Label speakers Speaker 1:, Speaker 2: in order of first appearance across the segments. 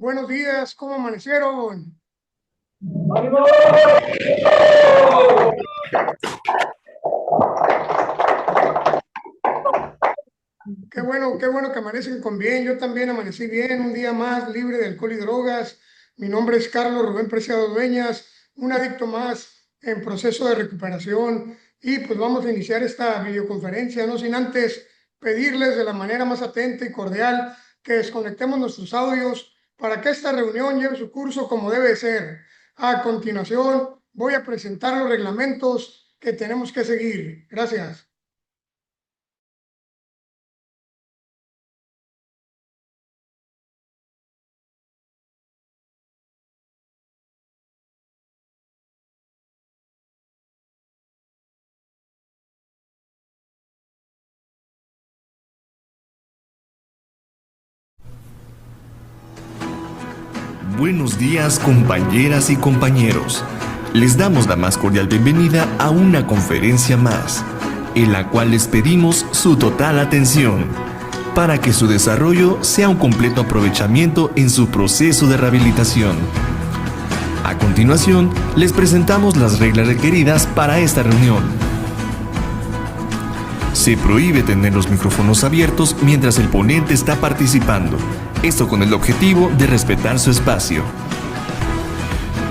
Speaker 1: Buenos días, ¿cómo amanecieron? Qué bueno que amanecen con bien. Yo también amanecí bien, un día más libre de alcohol y drogas. Mi nombre es Carlos Rubén Preciado Dueñas, un adicto más en proceso de recuperación. Y pues vamos a iniciar esta videoconferencia, no sin antes pedirles de la manera más atenta y cordial que desconectemos nuestros audios para que esta reunión lleve su curso como debe ser. A continuación, voy a presentar los reglamentos que tenemos que seguir. Gracias.
Speaker 2: Buenos días, compañeras y compañeros. Les damos la más cordial bienvenida a una conferencia más, en la cual les pedimos su total atención, para que su desarrollo sea un completo aprovechamiento en su proceso de rehabilitación. A continuación, les presentamos las reglas requeridas para esta reunión. Se prohíbe tener los micrófonos abiertos mientras el ponente está participando, esto con el objetivo de respetar su espacio.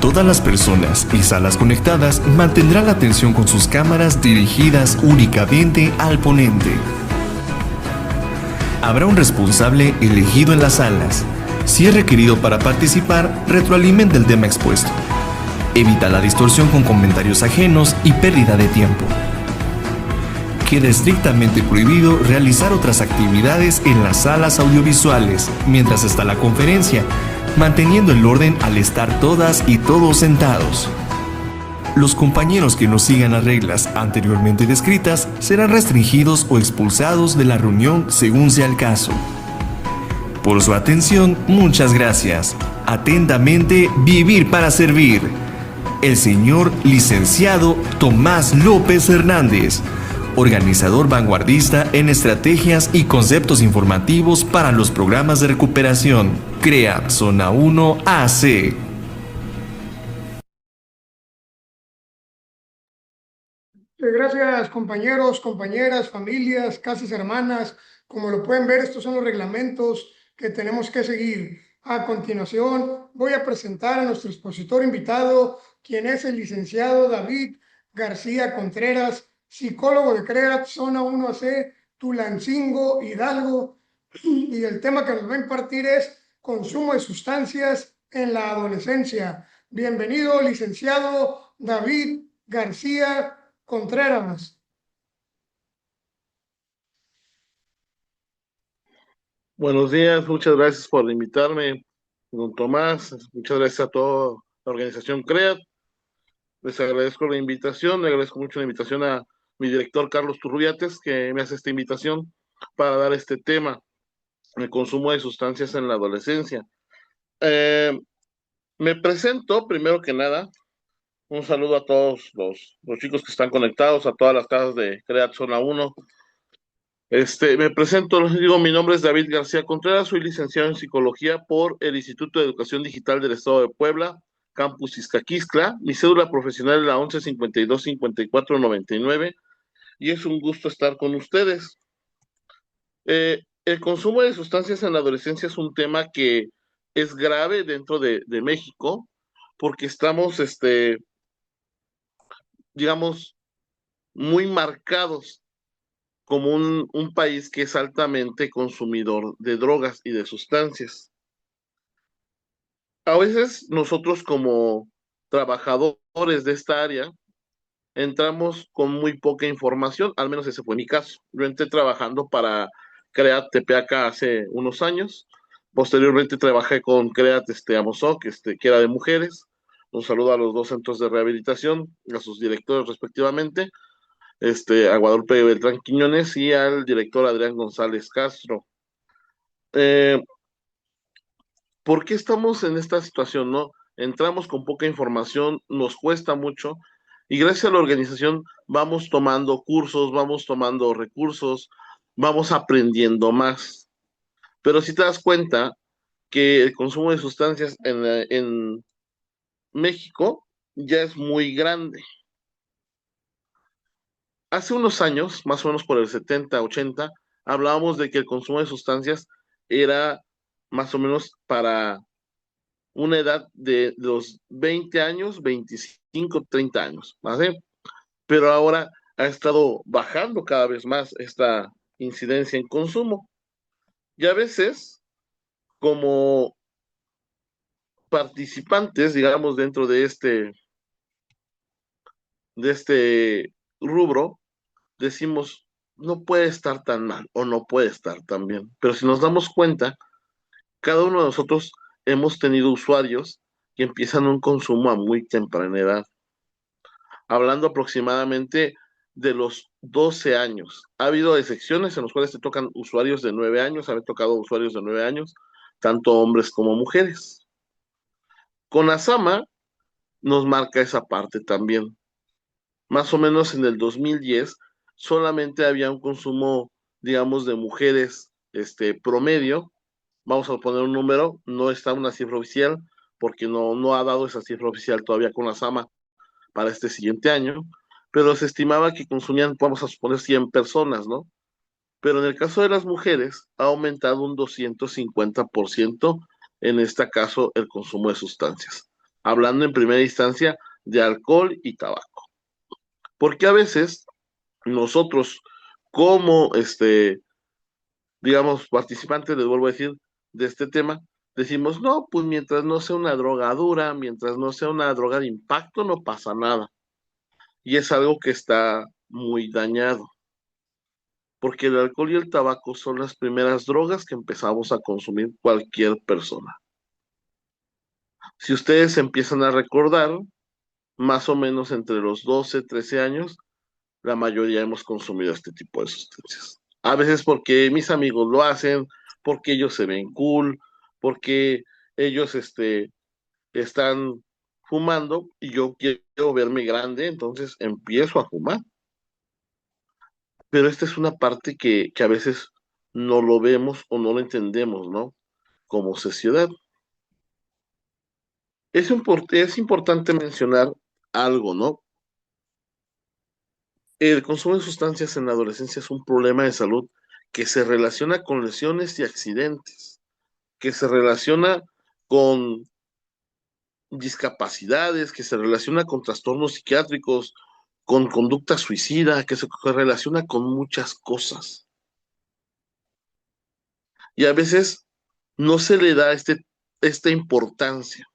Speaker 2: Todas las personas y salas conectadas mantendrán la atención con sus cámaras dirigidas únicamente al ponente. Habrá un responsable elegido en las salas. Si es requerido para participar, retroalimenta el tema expuesto. Evita la distorsión con comentarios ajenos y pérdida de tiempo. Queda estrictamente prohibido realizar otras actividades en las salas audiovisuales mientras está la conferencia, manteniendo el orden al estar todas y todos sentados. Los compañeros que no sigan las reglas anteriormente descritas serán restringidos o expulsados de la reunión según sea el caso. Por su atención, muchas gracias. Atentamente, Vivir para Servir. El señor licenciado Tomás López Hernández, organizador vanguardista en estrategias y conceptos informativos para los programas de recuperación. CREAT Zona 1 AC.
Speaker 1: Gracias, compañeros, compañeras, familias, casas hermanas. Como lo pueden ver, estos son los reglamentos que tenemos que seguir. A continuación, voy a presentar a nuestro expositor invitado, quien es el licenciado David García Contreras, psicólogo de CREAT, Zona 1AC, Tulancingo, Hidalgo. Y el tema que nos va a impartir es consumo de sustancias en la adolescencia. Bienvenido, licenciado David García Contreras.
Speaker 3: Buenos días, muchas gracias por invitarme, don Tomás. Muchas gracias a toda la organización CREAT. Les agradezco la invitación, le agradezco mucho la invitación a mi director Carlos Turrubiates, que me hace esta invitación para dar este tema, el consumo de sustancias en la adolescencia. Me presento, primero que nada, un saludo a todos los chicos que están conectados, a todas las casas de CREAT Zona 1. Me presento, les digo, mi nombre es David García Contreras, soy licenciado en psicología por el Instituto de Educación Digital del Estado de Puebla, Campus Izcaquistla. Mi cédula profesional es la 1152-5499 y es un gusto estar con ustedes. El consumo de sustancias en la adolescencia es un tema que es grave dentro de México porque estamos, digamos, muy marcados como un país que es altamente consumidor de drogas y de sustancias. A veces nosotros como trabajadores de esta área entramos con muy poca información, al menos ese fue mi caso. Yo entré trabajando para CREAT TPACA hace unos años, posteriormente trabajé con CREAT Amozoc, que era de mujeres. Un saludo a los dos centros de rehabilitación, a sus directores respectivamente, a Guadalupe Beltrán Quiñones y al director Adrián González Castro. Eh, ¿Por qué estamos en esta situación, no? Entramos con poca información, nos cuesta mucho, y gracias a la organización vamos tomando cursos, vamos tomando recursos, vamos aprendiendo más. Pero si te das cuenta que el consumo de sustancias en México ya es muy grande. Hace unos años, más o menos por el 70, 80, hablábamos de que el consumo de sustancias era más o menos para una edad de los 20 años, 25, 30 años, ¿vale? Pero ahora ha estado bajando cada vez más esta incidencia en consumo. Y a veces, como participantes, digamos, dentro de este rubro, decimos, no puede estar tan mal o no puede estar tan bien. Pero si nos damos cuenta, cada uno de nosotros hemos tenido usuarios que empiezan un consumo a muy temprana edad, hablando aproximadamente de los 12 años. Ha habido excepciones en las cuales te tocan usuarios de 9 años, ha tocado usuarios de 9 años, tanto hombres como mujeres. Con Asama nos marca esa parte también. Más o menos en el 2010 solamente había un consumo, digamos, de mujeres promedio. Vamos a poner un número, no está una cifra oficial, porque no ha dado esa cifra oficial todavía con la SAMA para este siguiente año, pero se estimaba que consumían, vamos a suponer, 100 personas, ¿no? Pero en el caso de las mujeres ha aumentado un 250% en este caso el consumo de sustancias, hablando en primera instancia de alcohol y tabaco. Porque a veces nosotros como digamos, participantes, les vuelvo a decir, de este tema, decimos, no, pues mientras no sea una droga dura, mientras no sea una droga de impacto, no pasa nada. Y es algo que está muy dañado, porque el alcohol y el tabaco son las primeras drogas que empezamos a consumir cualquier persona. Si ustedes empiezan a recordar, más o menos entre los 12, 13 años, la mayoría hemos consumido este tipo de sustancias. A veces porque mis amigos lo hacen, porque ellos se ven cool, porque ellos están fumando y yo quiero verme grande, entonces empiezo a fumar. Pero esta es una parte que a veces no lo vemos o no lo entendemos, ¿no? Como sociedad. Es importante mencionar algo, ¿no? El consumo de sustancias en la adolescencia es un problema de salud que se relaciona con lesiones y accidentes, que se relaciona con discapacidades, que se relaciona con trastornos psiquiátricos, con conducta suicida, que se relaciona con muchas cosas. Y a veces no se le da esta importancia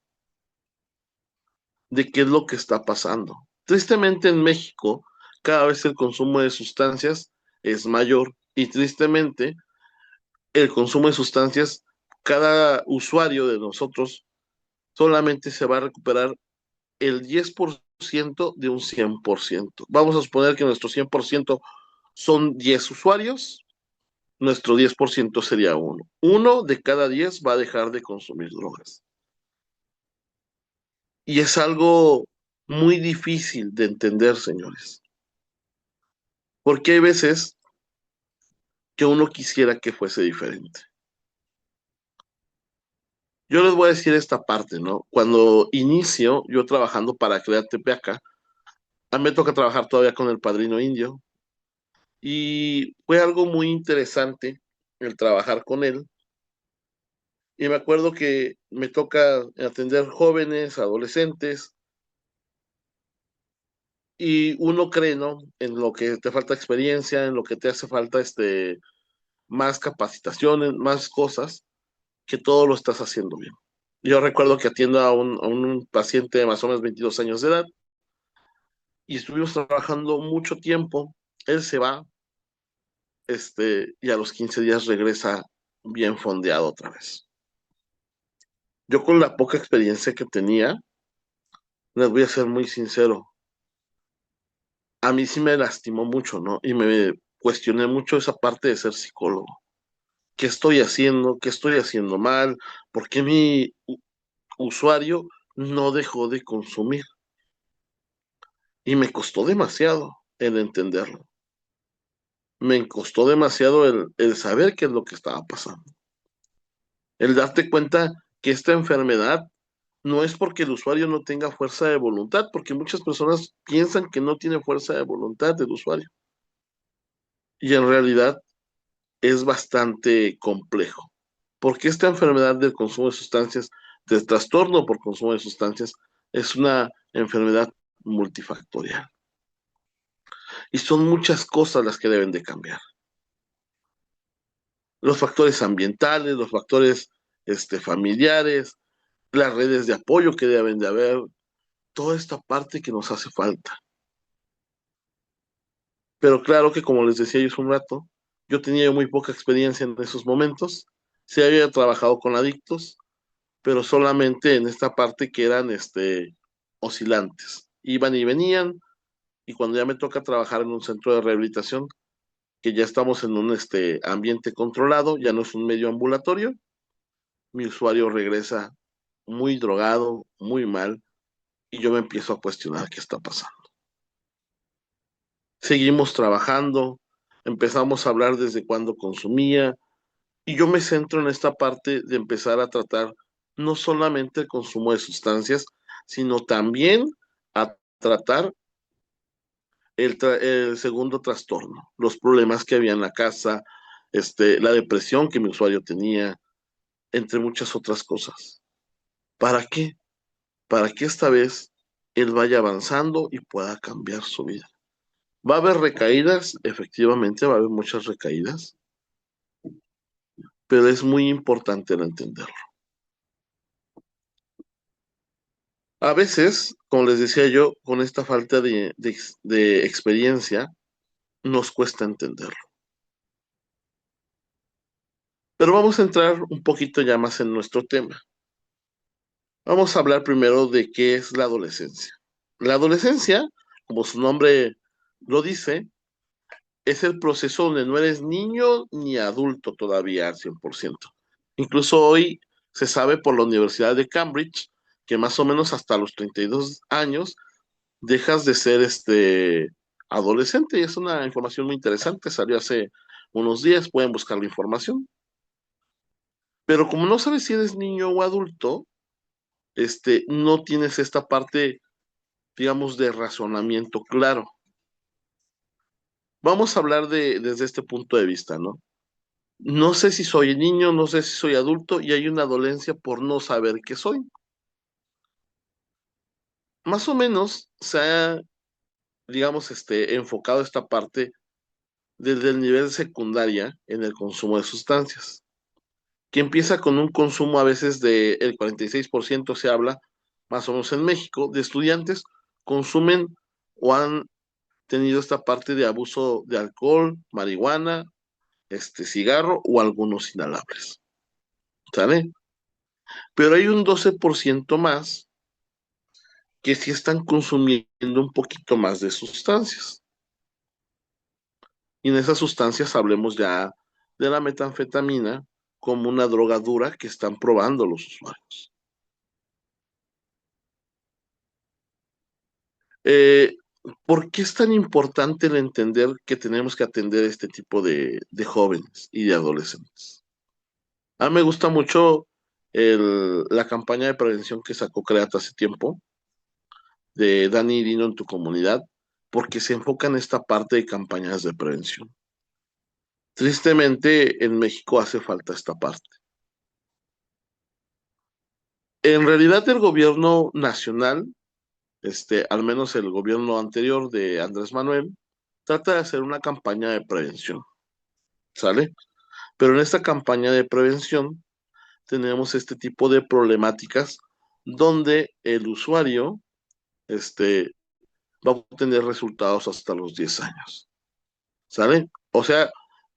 Speaker 3: de qué es lo que está pasando. Tristemente en México, cada vez el consumo de sustancias es mayor y tristemente el consumo de sustancias, cada usuario de nosotros solamente se va a recuperar el 10% de un 100%. Vamos a suponer que nuestro 100% son 10 usuarios, nuestro 10% sería uno. Uno de cada 10 va a dejar de consumir drogas. Y es algo muy difícil de entender, señores, porque hay veces que uno quisiera que fuese diferente. Yo les voy a decir esta parte, ¿no? Cuando inicio yo trabajando para Crear Tepeaca, a mí me toca trabajar todavía con el Padrino Indio y fue algo muy interesante el trabajar con él. Y me acuerdo que me toca atender jóvenes, adolescentes, y uno cree, ¿no? En lo que te falta experiencia, en lo que te hace falta más capacitaciones, más cosas, que todo lo estás haciendo bien. Yo recuerdo que atiendo a un paciente de más o menos 22 años de edad y estuvimos trabajando mucho tiempo. Él se va, y a los 15 días regresa bien fondeado otra vez. Yo con la poca experiencia que tenía, les voy a ser muy sincero, a mí sí me lastimó mucho, ¿no? Y me cuestioné mucho esa parte de ser psicólogo. ¿Qué estoy haciendo? ¿Qué estoy haciendo mal? ¿Por qué mi usuario no dejó de consumir? Y me costó demasiado el entenderlo. Me costó demasiado el saber qué es lo que estaba pasando. El darte cuenta que esta enfermedad no es porque el usuario no tenga fuerza de voluntad, porque muchas personas piensan que no tiene fuerza de voluntad del usuario. Y en realidad es bastante complejo, porque esta enfermedad del consumo de sustancias, del trastorno por consumo de sustancias, es una enfermedad multifactorial. Y son muchas cosas las que deben de cambiar. Los factores ambientales, los factores familiares, las redes de apoyo que deben de haber, toda esta parte que nos hace falta. Pero claro que como les decía yo hace un rato, yo tenía muy poca experiencia en esos momentos. Sí había trabajado con adictos, pero solamente en esta parte que eran oscilantes. Iban y venían, y cuando ya me toca trabajar en un centro de rehabilitación, que ya estamos en un ambiente controlado, ya no es un medio ambulatorio, mi usuario regresa muy drogado, muy mal, y yo me empiezo a cuestionar qué está pasando. Seguimos trabajando, empezamos a hablar desde cuándo consumía, y yo me centro en esta parte de empezar a tratar no solamente el consumo de sustancias, sino también a tratar el segundo trastorno, los problemas que había en la casa, la depresión que mi usuario tenía, entre muchas otras cosas. ¿Para qué? Para que esta vez él vaya avanzando y pueda cambiar su vida. ¿Va a haber recaídas? Efectivamente, va a haber muchas recaídas, pero es muy importante el entenderlo. A veces, como les decía yo, con esta falta de experiencia, nos cuesta entenderlo. Pero vamos a entrar un poquito ya más en nuestro tema. Vamos a hablar primero de qué es la adolescencia. La adolescencia, como su nombre lo dice, es el proceso donde no eres niño ni adulto todavía al 100%. Incluso hoy se sabe por la Universidad de Cambridge que más o menos hasta los 32 años dejas de ser adolescente, y es una información muy interesante, salió hace unos días, pueden buscar la información. Pero como no sabes si eres niño o adulto, no tienes esta parte, digamos, de razonamiento claro. Vamos a hablar desde este punto de vista, ¿no? No sé si soy niño, no sé si soy adulto, y hay una dolencia por no saber qué soy. Más o menos se ha, digamos, enfocado esta parte desde el nivel secundaria en el consumo de sustancias, que empieza con un consumo a veces del 46%, se habla, más o menos en México, de estudiantes consumen o han tenido esta parte de abuso de alcohol, marihuana, cigarro o algunos inhalables, ¿sale? Pero hay un 12% más que sí están consumiendo un poquito más de sustancias. Y en esas sustancias hablemos ya de la metanfetamina como una droga dura que están probando los usuarios. Eh, ¿Por qué es tan importante el entender que tenemos que atender este tipo de jóvenes y de adolescentes? A mí me gusta mucho la campaña de prevención que sacó CREAT hace tiempo, de Dani y Dino en tu comunidad, porque se enfoca en esta parte de campañas de prevención. Tristemente, en México hace falta esta parte. En realidad, el gobierno nacional, al menos el gobierno anterior de Andrés Manuel, trata de hacer una campaña de prevención, ¿sale? Pero en esta campaña de prevención tenemos este tipo de problemáticas donde el usuario, va a obtener resultados hasta los 10 años, ¿sale? O sea,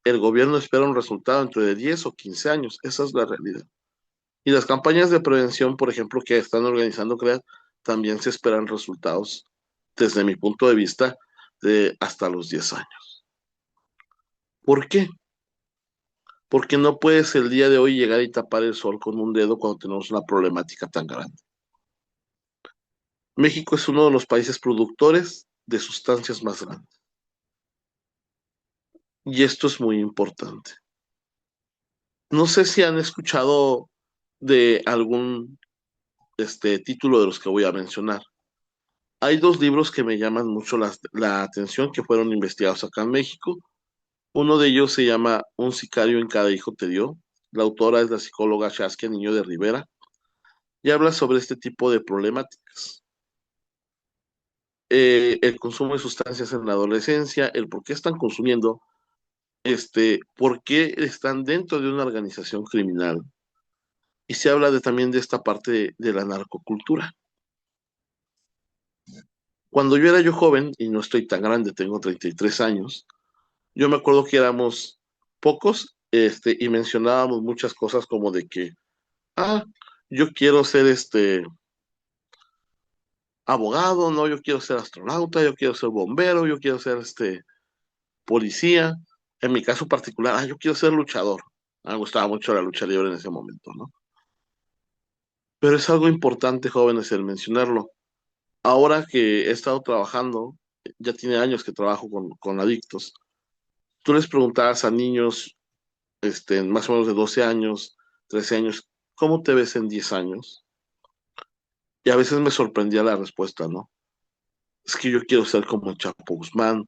Speaker 3: el gobierno espera un resultado entre de 10 o 15 años, esa es la realidad. Y las campañas de prevención, por ejemplo, que están organizando CREAT, también se esperan resultados, desde mi punto de vista, de hasta los 10 años. ¿Por qué? Porque no puedes el día de hoy llegar y tapar el sol con un dedo cuando tenemos una problemática tan grande. México es uno de los países productores de sustancias más grandes. Y esto es muy importante. No sé si han escuchado de algún título de los que voy a mencionar. Hay dos libros que me llaman mucho la atención que fueron investigados acá en México. Uno de ellos se llama Un sicario en cada hijo te dio. La autora es la psicóloga Saskia Niño de Rivera y habla sobre este tipo de problemáticas. El consumo de sustancias en la adolescencia, el por qué están consumiendo, por qué están dentro de una organización criminal. Y se habla también de esta parte de la narcocultura. Cuando yo era joven, y no estoy tan grande, tengo 33 años, yo me acuerdo que éramos pocos, y mencionábamos muchas cosas como de que, ah, yo quiero ser abogado, no, yo quiero ser astronauta, yo quiero ser bombero, yo quiero ser policía. En mi caso particular, yo quiero ser luchador. Me gustaba mucho la lucha libre en ese momento, ¿no? Pero es algo importante, jóvenes, el mencionarlo. Ahora que he estado trabajando, ya tiene años que trabajo con adictos, tú les preguntabas a niños, más o menos de 12 años, 13 años, ¿cómo te ves en 10 años? Y a veces me sorprendía la respuesta, ¿no? Es que yo quiero ser como Chapo Guzmán,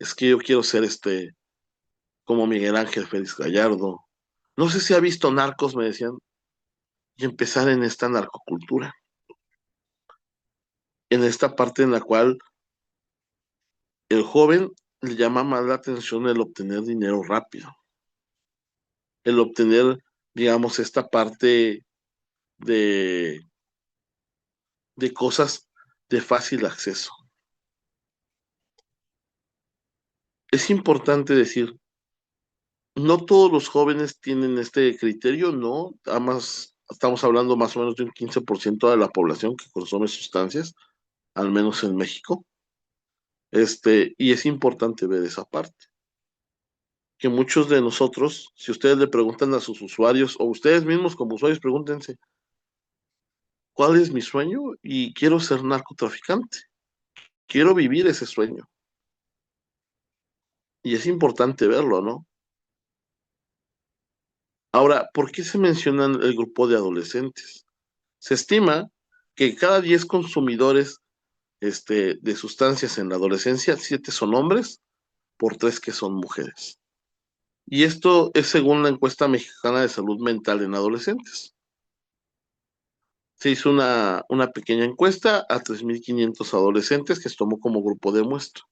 Speaker 3: es que yo quiero ser como Miguel Ángel Félix Gallardo. No sé si ha visto Narcos, me decían, y empezar en esta narcocultura, en esta parte en la cual el joven le llama más la atención el obtener dinero rápido, el obtener, digamos, esta parte de, de cosas de fácil acceso. Es importante decir, no todos los jóvenes tienen este criterio, ¿no? Además, estamos hablando más o menos de un 15% de la población que consume sustancias, al menos en México. Y es importante ver esa parte, que muchos de nosotros, si ustedes le preguntan a sus usuarios, o ustedes mismos como usuarios, pregúntense, ¿cuál es mi sueño? Y quiero ser narcotraficante, quiero vivir ese sueño. Y es importante verlo, ¿no? Ahora, ¿por qué se menciona el grupo de adolescentes? Se estima que cada 10 consumidores de sustancias en la adolescencia, 7 son hombres por 3 que son mujeres. Y esto es según la encuesta mexicana de salud mental en adolescentes. Se hizo una pequeña encuesta a 3.500 adolescentes que se tomó como grupo de muestra.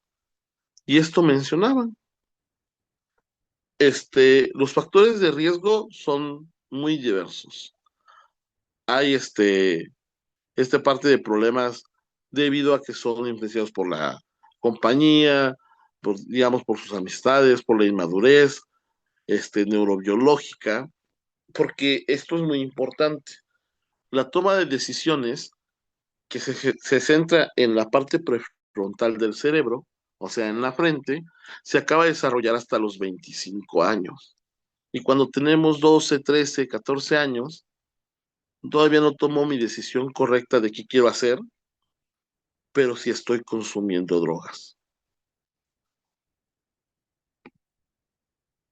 Speaker 3: Y esto mencionaban, los factores de riesgo son muy diversos. Hay esta parte de problemas debido a que son influenciados por la compañía, digamos, por sus amistades, por la inmadurez, neurobiológica, porque esto es muy importante. La toma de decisiones que se centra en la parte prefrontal del cerebro, o sea, en la frente, se acaba de desarrollar hasta los 25 años. Y cuando tenemos 12, 13, 14 años, todavía no tomo mi decisión correcta de qué quiero hacer, pero sí estoy consumiendo drogas.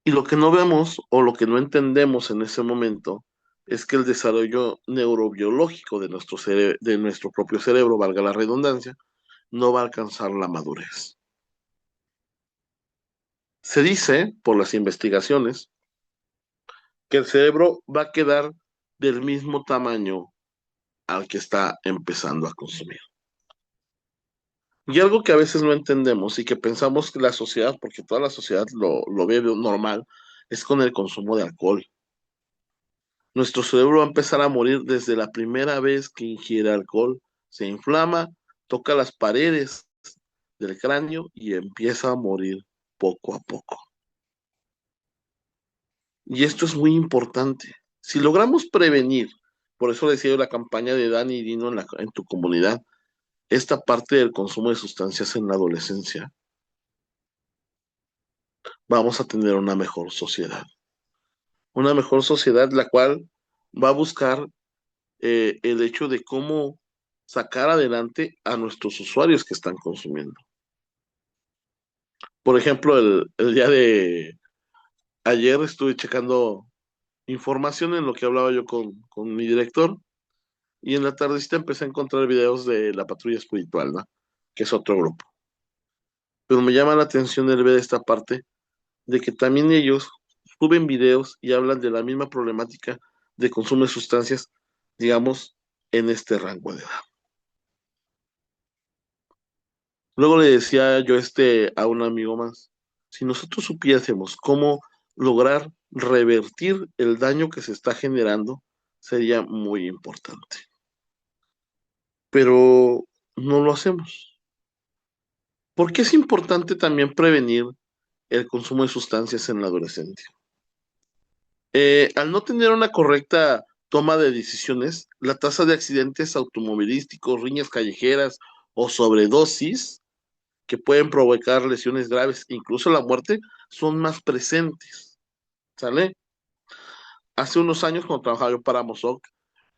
Speaker 3: Y lo que no vemos o lo que no entendemos en ese momento es que el desarrollo neurobiológico de nuestro propio cerebro, valga la redundancia, no va a alcanzar la madurez. Se dice, por las investigaciones, que el cerebro va a quedar del mismo tamaño al que está empezando a consumir. Y algo que a veces no entendemos y que pensamos que la sociedad, porque toda la sociedad lo ve normal, es con el consumo de alcohol. Nuestro cerebro va a empezar a morir desde la primera vez que ingiere alcohol. Se inflama, toca las paredes del cráneo y empieza a morir poco a poco. Y esto es muy importante. Si logramos prevenir, por eso decía yo la campaña de Dani y Dino en tu comunidad, esta parte del consumo de sustancias en la adolescencia, vamos a tener una mejor sociedad. Una mejor sociedad la cual va a buscar el hecho de cómo sacar adelante a nuestros usuarios que están consumiendo. Por ejemplo, el día de ayer estuve checando información en lo que hablaba yo con mi director. Y en la tardecita empecé a encontrar videos de la patrulla espiritual, ¿no? Que es otro grupo. Pero me llama la atención el ver esta parte de que también ellos suben videos y hablan de la misma problemática de consumo de sustancias, digamos, en este rango de edad. Luego le decía yo a un amigo más, si nosotros supiésemos cómo lograr revertir el daño que se está generando, sería muy importante. Pero no lo hacemos. ¿Por qué es importante también prevenir el consumo de sustancias en la adolescencia? Al no tener una correcta toma de decisiones, la tasa de accidentes automovilísticos, riñas callejeras o sobredosis que pueden provocar lesiones graves, incluso la muerte, son más presentes, ¿sale? Hace unos años, cuando trabajaba yo para Mosoc,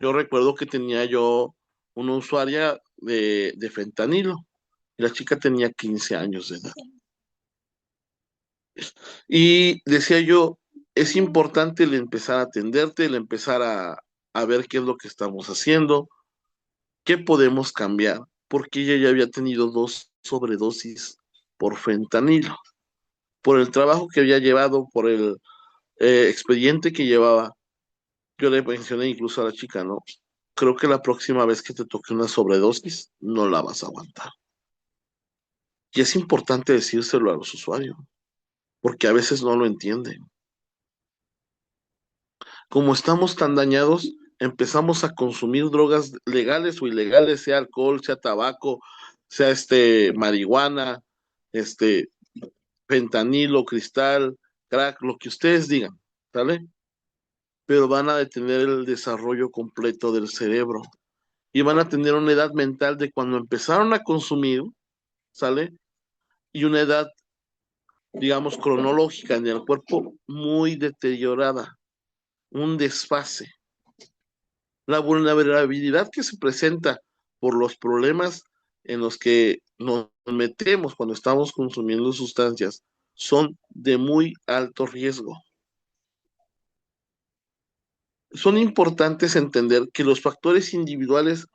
Speaker 3: yo recuerdo que tenía yo una usuaria de fentanilo, y la chica tenía 15 años de edad. Y decía yo, es importante el empezar a atenderte, el empezar a ver qué es lo que estamos haciendo, qué podemos cambiar, porque ella ya había tenido 2 sobredosis por fentanilo, por el trabajo que había llevado, por el expediente que llevaba. Yo le mencioné incluso a la chica, ¿no? Creo que la próxima vez que te toque una sobredosis, no la vas a aguantar. Y es importante decírselo a los usuarios, porque a veces no lo entienden. Como estamos tan dañados, empezamos a consumir drogas legales o ilegales, sea alcohol, sea tabaco, sea marihuana, este fentanilo, cristal, crack, lo que ustedes digan, ¿sale? Pero van a detener el desarrollo completo del cerebro y van a tener una edad mental de cuando empezaron a consumir, ¿sale? Y una edad, digamos, cronológica en el cuerpo muy deteriorada, un desfase. La vulnerabilidad que se presenta por los problemas en los que nos metemos cuando estamos consumiendo sustancias son de muy alto riesgo. Son importantes entender que los factores individuales,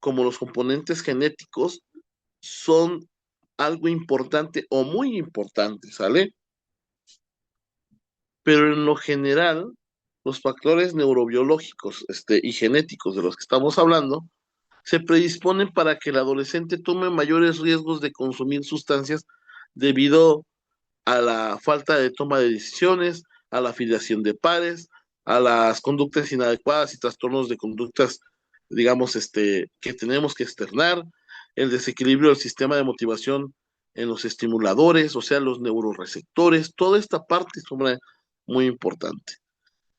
Speaker 3: como los componentes genéticos, son algo importante o muy importante, ¿sale? Pero en lo general, los factores neurobiológicos, y genéticos de los que estamos hablando, se predisponen para que el adolescente tome mayores riesgos de consumir sustancias debido a la falta de toma de decisiones, a la afiliación de pares, a las conductas inadecuadas y trastornos de conductas, digamos, que tenemos que externar, el desequilibrio del sistema de motivación en los estimuladores, o sea, los neuroreceptores, toda esta parte es muy importante.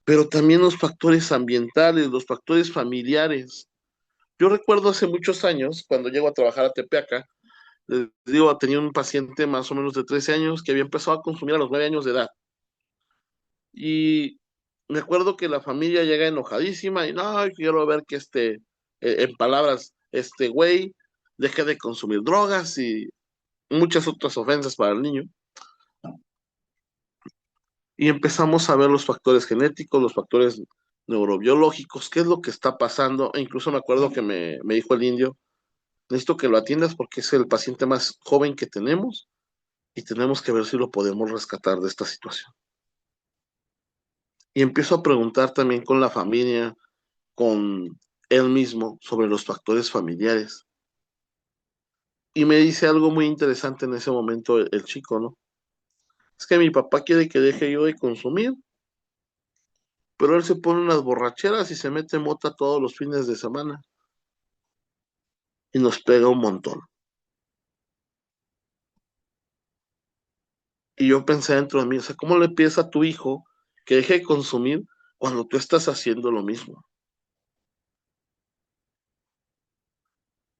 Speaker 3: Pero también los factores ambientales, los factores familiares. Yo recuerdo hace muchos años, cuando llego a trabajar a Tepeaca, les digo, tenía un paciente más o menos de 13 años que había empezado a consumir a los 9 años de edad. Y me acuerdo que la familia llega enojadísima y no, quiero ver que en palabras, este güey deje de consumir drogas y muchas otras ofensas para el niño. Y empezamos a ver los factores genéticos, los factores neurobiológicos, qué es lo que está pasando. E incluso me acuerdo que me dijo el indio, necesito que lo atiendas porque es el paciente más joven que tenemos y tenemos que ver si lo podemos rescatar de esta situación. Y empiezo a preguntar también con la familia, con él mismo, sobre los factores familiares. Y me dice algo muy interesante en ese momento el chico, ¿no? Es que mi papá quiere que deje yo de consumir, pero él se pone unas borracheras y se mete mota todos los fines de semana y nos pega un montón. Y yo pensé dentro de mí, o sea, ¿cómo le pides a tu hijo que deje de consumir cuando tú estás haciendo lo mismo?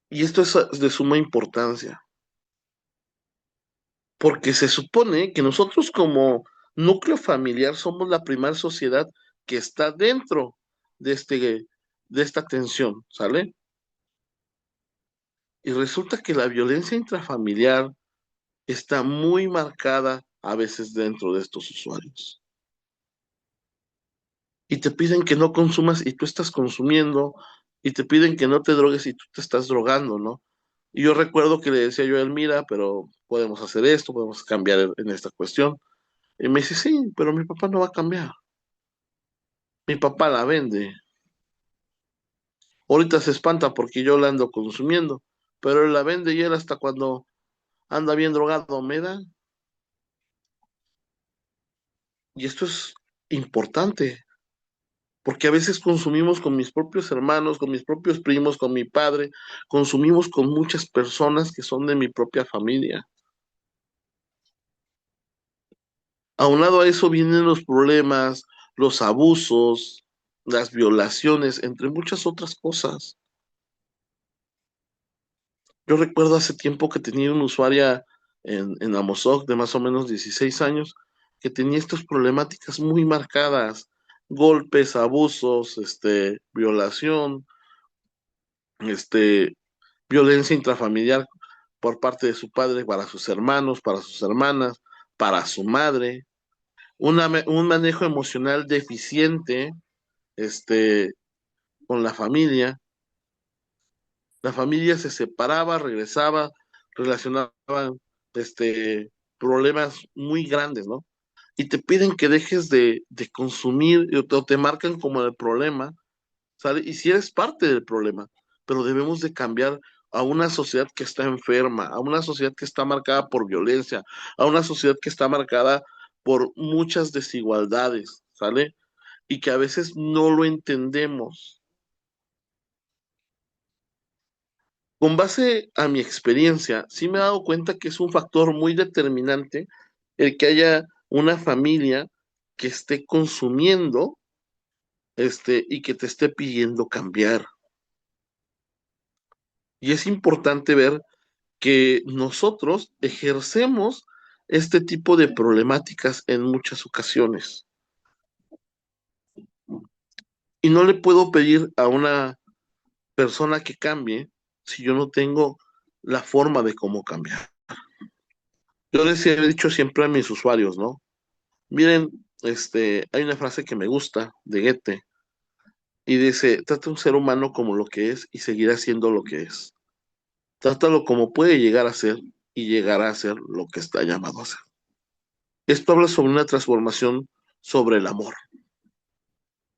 Speaker 3: Y esto es de suma importancia, porque se supone que nosotros como núcleo familiar somos la primera sociedad que está dentro de, de esta tensión, ¿sale? Y resulta que la violencia intrafamiliar está muy marcada a veces dentro de estos usuarios. y te piden que no consumas y tú estás consumiendo, y te piden que no te drogues y tú te estás drogando, ¿no? Y yo recuerdo que le decía yo a él, mira, pero podemos hacer esto, podemos cambiar en esta cuestión. Y me dice, sí, pero mi papá no va a cambiar. Mi papá la vende. Ahorita se espanta porque yo la ando consumiendo, pero él la vende y él hasta cuando anda bien drogado me da. Y esto es importante, porque a veces consumimos con mis propios hermanos, con mis propios primos, con mi padre, consumimos con muchas personas que son de mi propia familia. Aunado a eso vienen los problemas, los abusos, las violaciones, entre muchas otras cosas. Yo recuerdo hace tiempo que tenía una usuaria en Amozoc de más o menos 16 años que tenía estas problemáticas muy marcadas, golpes, abusos, violación, este, violencia intrafamiliar por parte de su padre para sus hermanos, para sus hermanas, para su madre, un manejo emocional deficiente, este, con la familia se separaba, regresaba, relacionaban, problemas muy grandes, ¿no? Y te piden que dejes de consumir o te marcan como el problema, ¿sale? Y si eres parte del problema, pero debemos de cambiar a una sociedad que está enferma, a una sociedad que está marcada por violencia, a una sociedad que está marcada por muchas desigualdades, ¿sale? Y que a veces no lo entendemos. Con base a mi experiencia, sí me he dado cuenta que es un factor muy determinante el que haya una familia que esté consumiendo, y que te esté pidiendo cambiar. Y es importante ver que nosotros ejercemos este tipo de problemáticas en muchas ocasiones. Y no le puedo pedir a una persona que cambie si yo no tengo la forma de cómo cambiar. Yo les he dicho siempre a mis usuarios, ¿no? Miren, hay una frase que me gusta de Goethe y dice, trata a un ser humano como lo que es y seguirá siendo lo que es. Trátalo como puede llegar a ser y llegará a ser lo que está llamado a ser. Esto habla sobre una transformación sobre el amor,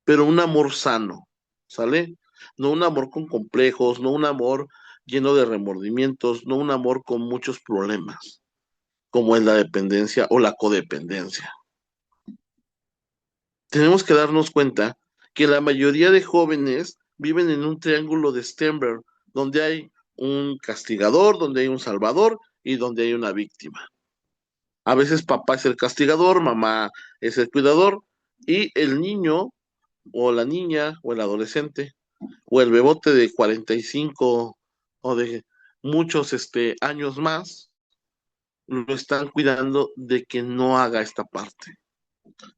Speaker 3: pero un amor sano, ¿sale? No un amor con complejos, no un amor lleno de remordimientos, no un amor con muchos problemas, como es la dependencia o la codependencia. Tenemos que darnos cuenta que la mayoría de jóvenes viven en un triángulo de Stenberg, donde hay un castigador, donde hay un salvador y donde hay una víctima. A veces papá es el castigador, mamá es el cuidador y el niño o la niña o el adolescente o el bebote de 45 o de muchos años más lo están cuidando de que no haga esta parte.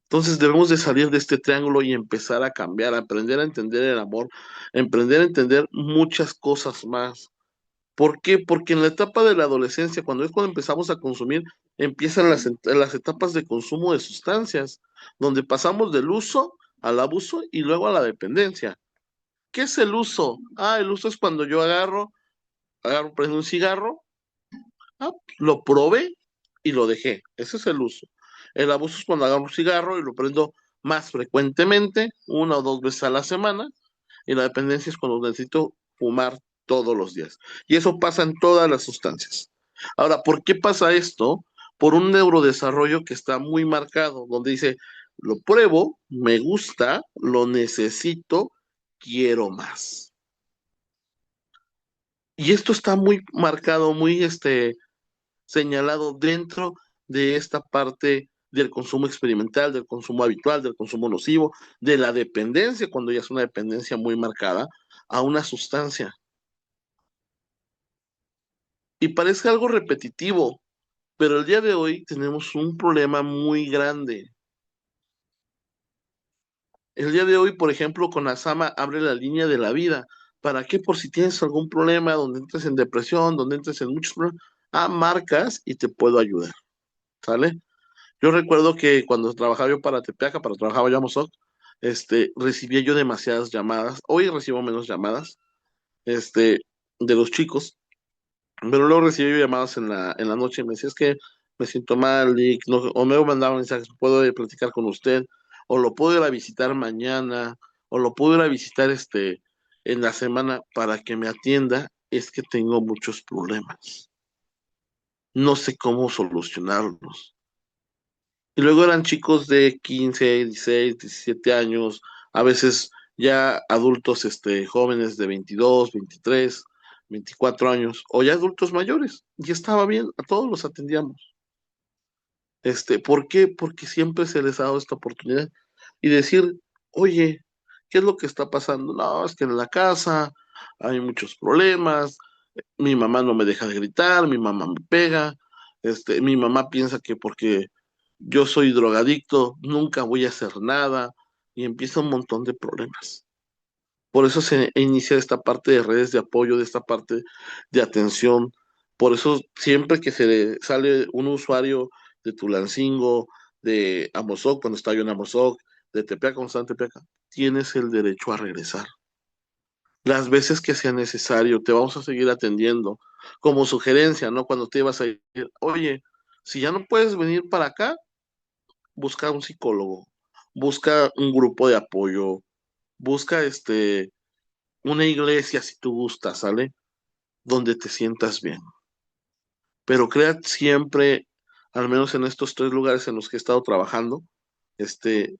Speaker 3: Entonces debemos de salir de este triángulo y empezar a cambiar, a aprender a entender el amor, a aprender a entender muchas cosas más. ¿Por qué? Porque en la etapa de la adolescencia, cuando empezamos a consumir, empiezan las etapas de consumo de sustancias, donde pasamos del uso al abuso y luego a la dependencia. ¿Qué es el uso? El uso es cuando yo prendo un cigarro, lo probé y lo dejé. Ese es el uso. El abuso es cuando agarro un cigarro y lo prendo más frecuentemente, una o dos veces a la semana, y la dependencia es cuando necesito fumar todos los días. Y eso pasa en todas las sustancias. Ahora, ¿por qué pasa esto? Por un neurodesarrollo que está muy marcado, donde dice, lo pruebo, me gusta, lo necesito, quiero más. Y esto está muy marcado, muy señalado dentro de esta parte del consumo experimental, del consumo habitual, del consumo nocivo, de la dependencia, cuando ya es una dependencia muy marcada, a una sustancia. Y parece algo repetitivo, pero el día de hoy tenemos un problema muy grande. El día de hoy, por ejemplo, con Asama abre la línea de la vida. ¿Para qué? Por si tienes algún problema, donde entres en depresión, donde entres en muchos problemas, marcas y te puedo ayudar, ¿sale? Yo recuerdo que cuando trabajaba yo para Tepeaca, trabajaba yo a Mozoc, recibía yo demasiadas llamadas. Hoy recibo menos llamadas, este, de los chicos, pero luego recibí llamadas en la noche y me decía, es que me siento mal, y no, o me mandaban mensajes, puedo ir a platicar con usted, o lo puedo ir a visitar mañana, o lo puedo ir a visitar en la semana para que me atienda, es que tengo muchos problemas. No sé cómo solucionarlos. Y luego eran chicos de 15, 16, 17 años, a veces ya adultos, jóvenes de 22, 23, 24 años, o ya adultos mayores. Y estaba bien, a todos los atendíamos. ¿Por qué? Porque siempre se les ha dado esta oportunidad y decir, oye, ¿qué es lo que está pasando? No, es que en la casa hay muchos problemas, mi mamá no me deja de gritar, mi mamá me pega, mi mamá piensa que porque yo soy drogadicto, nunca voy a hacer nada, y empieza un montón de problemas. Por eso se inicia esta parte de redes de apoyo, de esta parte de atención. Por eso siempre que se le sale un usuario de Tulancingo, de Amozoc, cuando está yo en Amozoc, de Tepeaca, cuando está en Tepeaca, tienes el derecho a regresar. Las veces que sea necesario, te vamos a seguir atendiendo. Como sugerencia, ¿no? Cuando te ibas a ir, oye, si ya no puedes venir para acá, busca un psicólogo, busca un grupo de apoyo, busca una iglesia si tú gustas, ¿sale? Donde te sientas bien. Pero crea siempre, al menos en estos 3 lugares en los que he estado trabajando, este,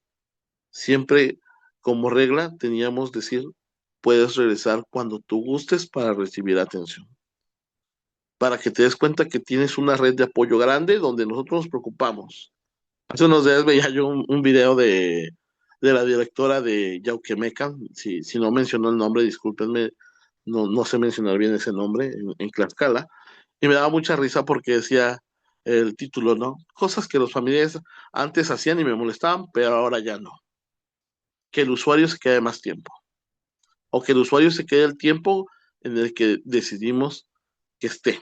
Speaker 3: siempre como regla teníamos decir, puedes regresar cuando tú gustes para recibir atención. Para que te des cuenta que tienes una red de apoyo grande donde nosotros nos preocupamos. Hace unos días veía yo un video de la directora de Yauquemecan, si no mencionó el nombre, discúlpenme, no sé mencionar bien ese nombre en Tlaxcala, y me daba mucha risa porque decía el título, ¿no? Cosas que los familiares antes hacían y me molestaban, pero ahora ya no. Que el usuario se quede más tiempo, o que el usuario se quede el tiempo en el que decidimos que esté.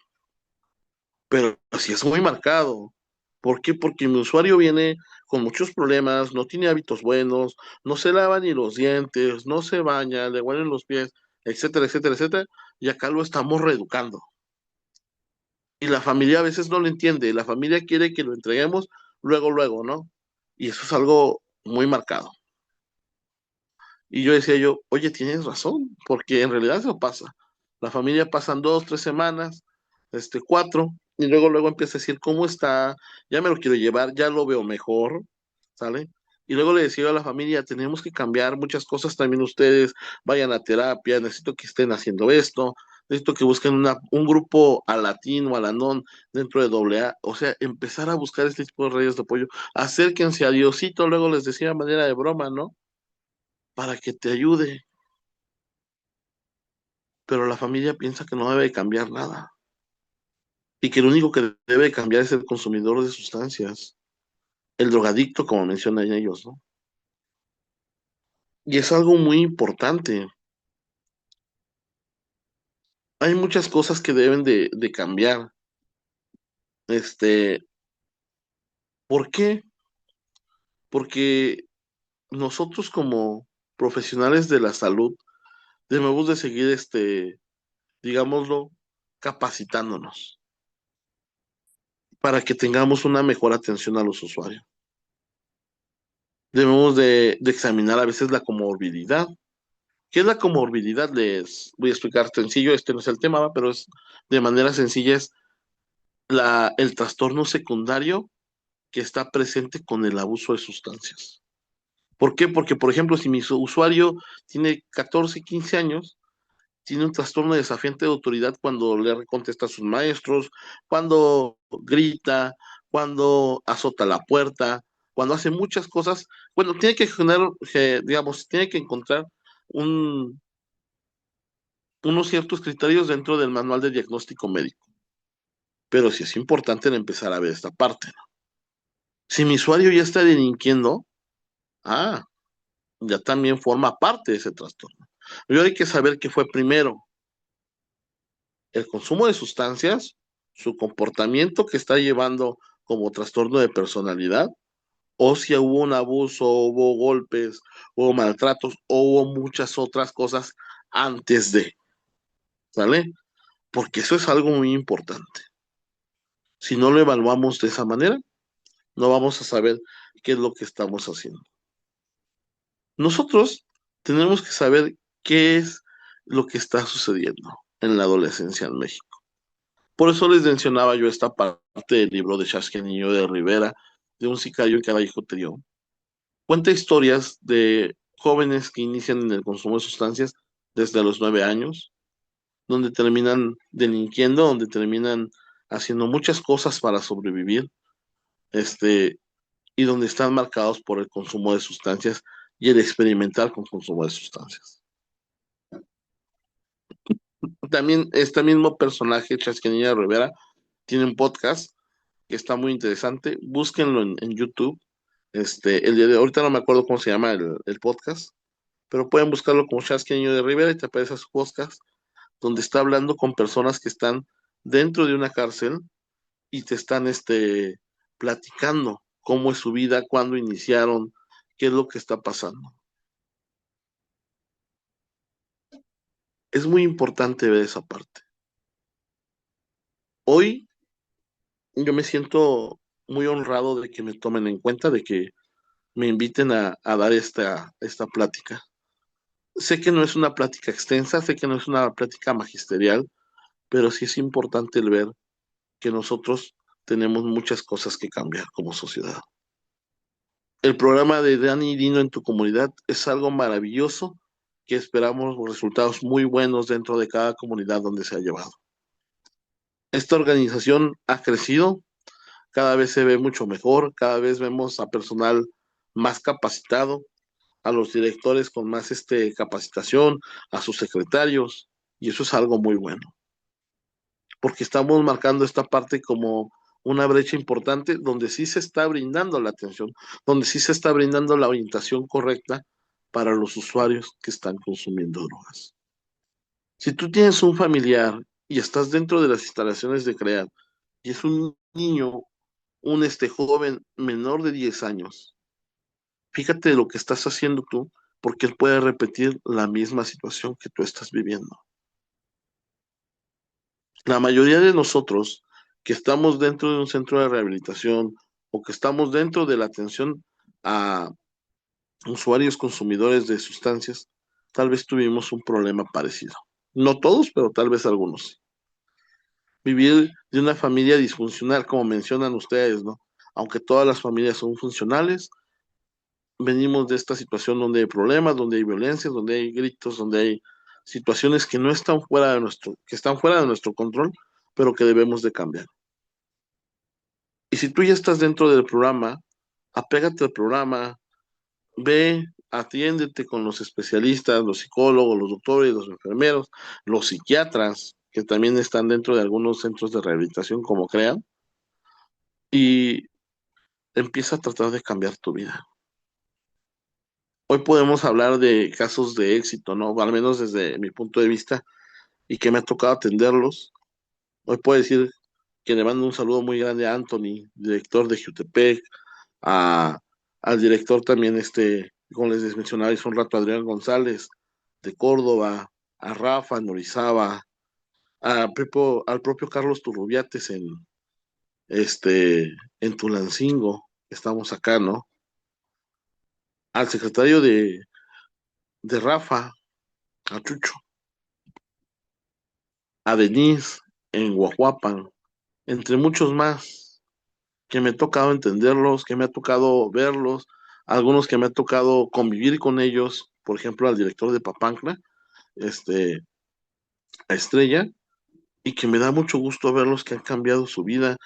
Speaker 3: Pero así es muy marcado. ¿Por qué? Porque mi usuario viene con muchos problemas, no tiene hábitos buenos, no se lava ni los dientes, no se baña, le huelen los pies, etcétera, etcétera, etcétera, y acá lo estamos reeducando. Y la familia a veces no lo entiende, la familia quiere que lo entreguemos luego, luego, ¿no? Y eso es algo muy marcado. Y yo decía yo, oye, tienes razón, porque en realidad eso pasa. La familia pasan 2, 3 semanas, 4, y luego empieza a decir, ¿cómo está? Ya me lo quiero llevar, ya lo veo mejor, ¿sale? Y luego le decía a la familia, tenemos que cambiar muchas cosas también ustedes, vayan a terapia, necesito que estén haciendo esto, necesito que busquen un grupo a latín o a la non dentro de AA, o sea, empezar a buscar este tipo de redes de apoyo, acérquense a Diosito, luego les decía de manera de broma, ¿no? Para que te ayude, pero la familia piensa que no debe cambiar nada y que lo único que debe cambiar es el consumidor de sustancias, el drogadicto, como mencionan ellos, ¿no? Y es algo muy importante. Hay muchas cosas que deben de cambiar. Este, ¿Por qué? Porque nosotros como profesionales de la salud debemos de seguir, digámoslo, capacitándonos para que tengamos una mejor atención a los usuarios. Debemos de examinar a veces la comorbilidad. ¿Qué es la comorbilidad? Les voy a explicar sencillo, este no es el tema, ¿va? Pero es de manera sencilla, es el trastorno secundario que está presente con el abuso de sustancias. ¿Por qué? Porque, por ejemplo, si mi usuario tiene 14, 15 años, tiene un trastorno desafiante de autoridad cuando le contesta a sus maestros, cuando grita, cuando azota la puerta, cuando hace muchas cosas, bueno, tiene que generar, digamos, tiene que encontrar un, unos ciertos criterios dentro del manual de diagnóstico médico. Pero sí es importante empezar a ver esta parte, ¿no? Si mi usuario ya está delinquiendo, ah, ya también forma parte de ese trastorno. Pero hay que saber qué fue primero, el consumo de sustancias, su comportamiento que está llevando como trastorno de personalidad, o si hubo un abuso, hubo golpes, hubo maltratos, o hubo muchas otras cosas antes de, ¿sale? Porque eso es algo muy importante. Si no lo evaluamos de esa manera, no vamos a saber qué es lo que estamos haciendo. Nosotros tenemos que saber qué es lo que está sucediendo en la adolescencia en México. Por eso les mencionaba yo esta parte del libro de Chasqueño de Rivera, de un sicario en cada hijo te dio. Cuenta historias de jóvenes que inician en el consumo de sustancias desde los 9 años, donde terminan delinquiendo, donde terminan haciendo muchas cosas para sobrevivir, y donde están marcados por el consumo de sustancias y el experimentar con consumo de sustancias. También este mismo personaje, Chasqueña Rivera, tiene un podcast que está muy interesante. Búsquenlo en YouTube. El día de ahorita no me acuerdo cómo se llama el podcast, pero pueden buscarlo como Chasqueño de Rivera y te aparece su podcast, donde está hablando con personas que están dentro de una cárcel y te están platicando cómo es su vida, cuándo iniciaron, qué es lo que está pasando. Es muy importante ver esa parte. Hoy yo me siento muy honrado de que me tomen en cuenta, de que me inviten a dar esta plática. Sé que no es una plática extensa, sé que no es una plática magisterial, pero sí es importante el ver que nosotros tenemos muchas cosas que cambiar como sociedad. El programa de Dani y Dino en tu comunidad es algo maravilloso que esperamos resultados muy buenos dentro de cada comunidad donde se ha llevado. Esta organización ha crecido, cada vez se ve mucho mejor, cada vez vemos a personal más capacitado, a los directores con más capacitación, a sus secretarios, y eso es algo muy bueno, porque estamos marcando esta parte como una brecha importante donde sí se está brindando la atención, donde sí se está brindando la orientación correcta para los usuarios que están consumiendo drogas. Si tú tienes un familiar y estás dentro de las instalaciones de CREAD y es un niño, un joven menor de 10 años, fíjate lo que estás haciendo tú, porque él puede repetir la misma situación que tú estás viviendo. La mayoría de nosotros que estamos dentro de un centro de rehabilitación o que estamos dentro de la atención a usuarios consumidores de sustancias, tal vez tuvimos un problema parecido. No todos, pero tal vez algunos. Vivir de una familia disfuncional, como mencionan ustedes, ¿no? Aunque todas las familias son funcionales, venimos de esta situación donde hay problemas, donde hay violencia, donde hay gritos, donde hay situaciones que no están fuera de que están fuera de nuestro control, pero que debemos de cambiar. Y si tú ya estás dentro del programa, apégate al programa, ve, atiéndete con los especialistas, los psicólogos, los doctores, los enfermeros, los psiquiatras, que también están dentro de algunos centros de rehabilitación como CREAM, y empieza a tratar de cambiar tu vida. Hoy podemos hablar de casos de éxito, ¿no? Al menos desde mi punto de vista, y que me ha tocado atenderlos. Hoy puedo decir que le mando un saludo muy grande a Anthony, director de Jutepec, a, al director también, como les mencionaba hace un rato, Adrián González, de Córdoba, a Rafa en Orizaba, al propio Carlos Turrubiates en Tulancingo, estamos acá, ¿no? Al secretario de Rafa, a Chucho, a Denise en Guajuapan, entre muchos más, que me ha tocado entenderlos, que me ha tocado verlos, algunos que me ha tocado convivir con ellos, por ejemplo, al director de Papancla, a Estrella, y que me da mucho gusto verlos que han cambiado su vida,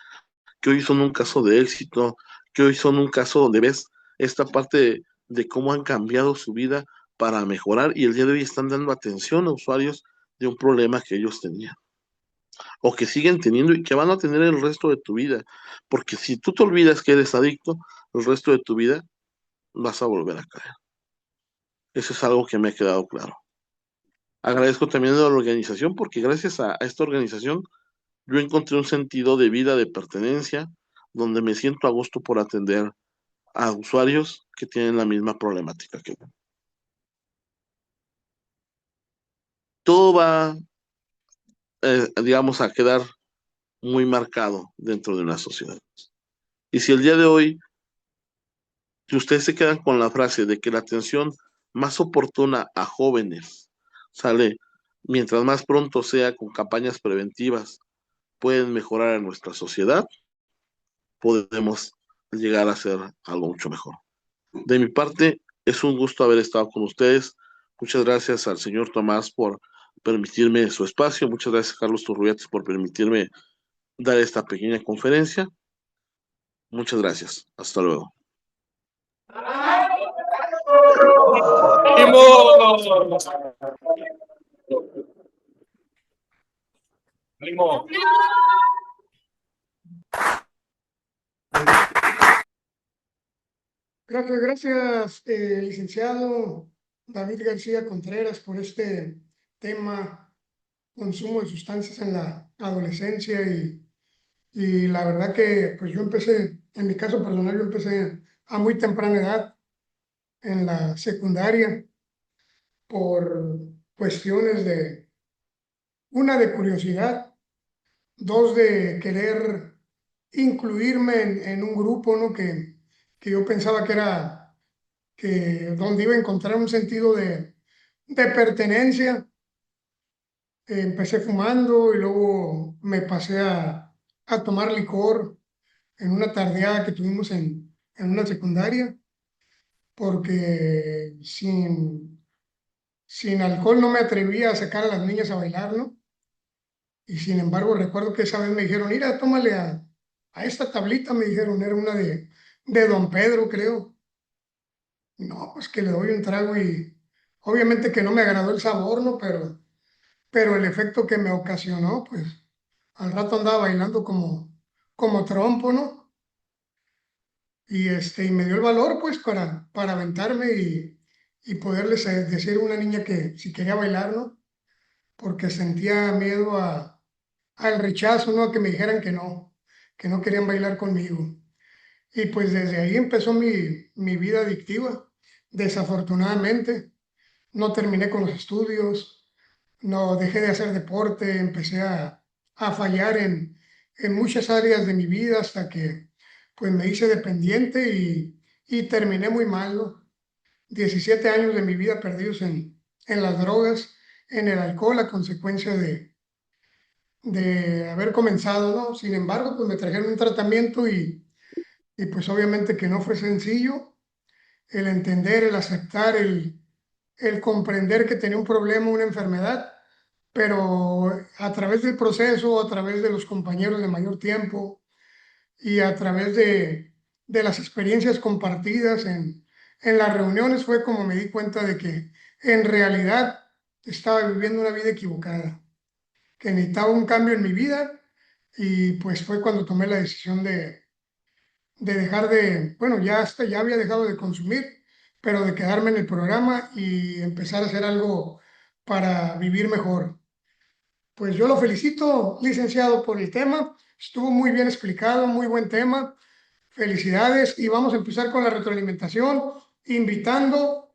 Speaker 3: que hoy son un caso de éxito, que hoy son un caso donde ves esta parte de cómo han cambiado su vida para mejorar y el día de hoy están dando atención a usuarios de un problema que ellos tenían o que siguen teniendo y que van a tener el resto de tu vida. Porque si tú te olvidas que eres adicto, el resto de tu vida vas a volver a caer. Eso es algo que me ha quedado claro. Agradezco también a la organización porque gracias a esta organización yo encontré un sentido de vida, de pertenencia, donde me siento a gusto por atender a usuarios que tienen la misma problemática que yo. todo va, digamos, a quedar muy marcado dentro de una sociedad. Y si el día de hoy, si ustedes se quedan con la frase de que la atención más oportuna a jóvenes sale mientras más pronto sea con campañas preventivas, pueden mejorar a nuestra sociedad, podemos llegar a hacer algo mucho mejor. De mi parte, es un gusto haber estado con ustedes. Muchas gracias al señor Tomás por permitirme su espacio. Muchas gracias, Carlos Turrubiates, por permitirme dar esta pequeña conferencia. Muchas gracias. Hasta luego.
Speaker 1: Gracias, licenciado David García Contreras, por este tema, consumo de sustancias en la adolescencia y la verdad que pues yo empecé, en mi caso personal, yo empecé a muy temprana edad en la secundaria por cuestiones de, una de curiosidad, dos de querer incluirme en un grupo, ¿no? Que yo pensaba que era, que donde iba a encontrar un sentido de pertenencia. Empecé fumando y luego me pasé a tomar licor en una tardeada que tuvimos en una secundaria, porque sin alcohol no me atrevía a sacar a las niñas a bailar, ¿no? Y sin embargo, recuerdo que esa vez me dijeron, mira, tómale a esta tablita, me dijeron, era una de Don Pedro, creo. No, pues que le doy un trago y obviamente que no me agradó el sabor, ¿no? Pero el efecto que me ocasionó, pues al rato andaba bailando como trompo, ¿no? Y me dio el valor, pues, para aventarme y poderles decir a una niña que si quería bailar, ¿no? Porque sentía miedo al rechazo, ¿no? A que me dijeran que no querían bailar conmigo. Y pues desde ahí empezó mi vida adictiva. Desafortunadamente, no terminé con los estudios, no dejé de hacer deporte, empecé a fallar en muchas áreas de mi vida hasta que pues me hice dependiente y terminé muy mal, ¿no? 17 años de mi vida perdidos en las drogas, en el alcohol, a consecuencia de haber comenzado, ¿no? Sin embargo, pues me trajeron un tratamiento y pues obviamente que no fue sencillo el entender, el aceptar, el comprender que tenía un problema, una enfermedad, pero a través del proceso, a través de los compañeros de mayor tiempo y a través de las experiencias compartidas en las reuniones fue como me di cuenta de que en realidad estaba viviendo una vida equivocada, que necesitaba un cambio en mi vida y pues fue cuando tomé la decisión de dejar de, bueno, ya había dejado de consumir, pero de quedarme en el programa y empezar a hacer algo para vivir mejor. Pues yo lo felicito, licenciado, por el tema. Estuvo muy bien explicado, muy buen tema. Felicidades y vamos a empezar con la retroalimentación, invitando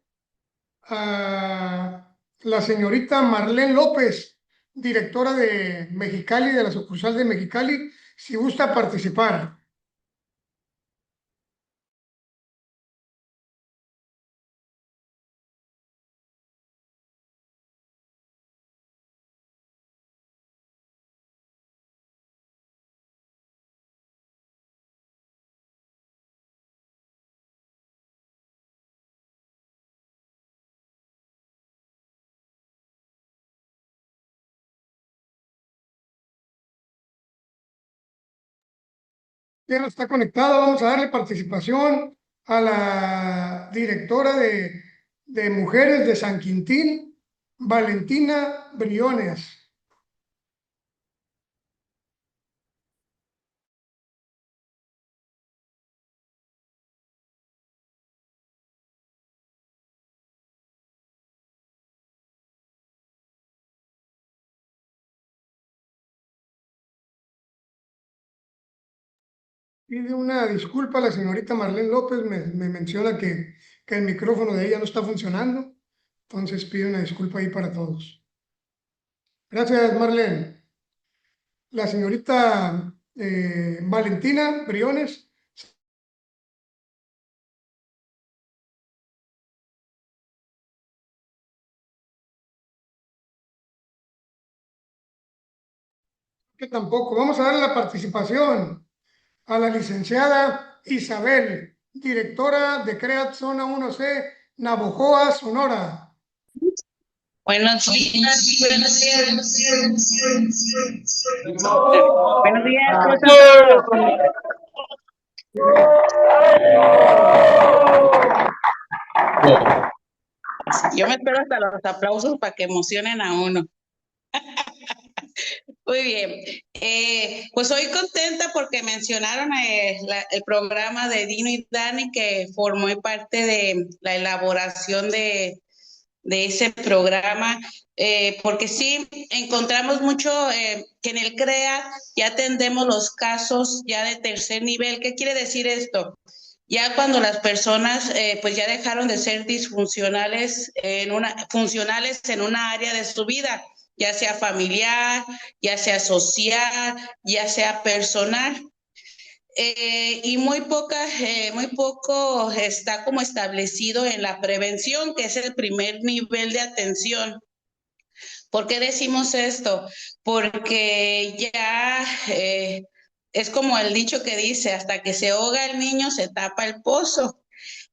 Speaker 1: a la señorita Marlene López, directora de Mexicali, de la sucursal de Mexicali, si gusta participar. Ya no está conectada, vamos a darle participación a la directora de Mujeres de San Quintín, Valentina Briones. Pide una disculpa a la señorita Marlene López, me menciona que el micrófono de ella no está funcionando, entonces pide una disculpa ahí para todos. Gracias, Marlene. La señorita Valentina Briones. Que tampoco. Vamos a darle la participación a la licenciada Isabel, directora de CREAT Zona 1C, Navojoa, Sonora.
Speaker 4: Buenos días, buenos días. Buenos días, ¿cómo están todos? Yo me espero hasta los aplausos para que emocionen a uno. Muy bien, pues hoy contenta porque mencionaron el programa de Dino y Dani, que formó parte de la elaboración de ese programa, porque sí encontramos mucho que en el CREA ya atendemos los casos ya de tercer nivel. ¿Qué quiere decir esto? Ya cuando las personas pues ya dejaron de ser disfuncionales funcionales en una área de su vida, ya sea familiar, ya sea social, ya sea personal. Y muy poco está como establecido en la prevención, que es el primer nivel de atención. ¿Por qué decimos esto? Porque ya es como el dicho que dice, hasta que se ahoga el niño se tapa el pozo.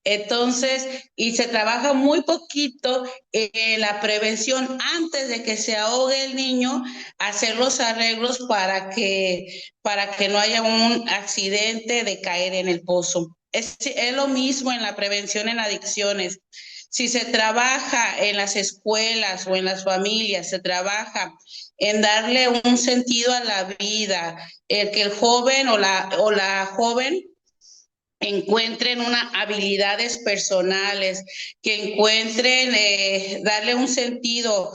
Speaker 4: Entonces, y se trabaja muy poquito en la prevención antes de que se ahogue el niño, hacer los arreglos para que no haya un accidente de caer en el pozo. Es lo mismo en la prevención en adicciones. Si se trabaja en las escuelas o en las familias, se trabaja en darle un sentido a la vida, el que el joven o la joven encuentren unas habilidades personales, que encuentren darle un sentido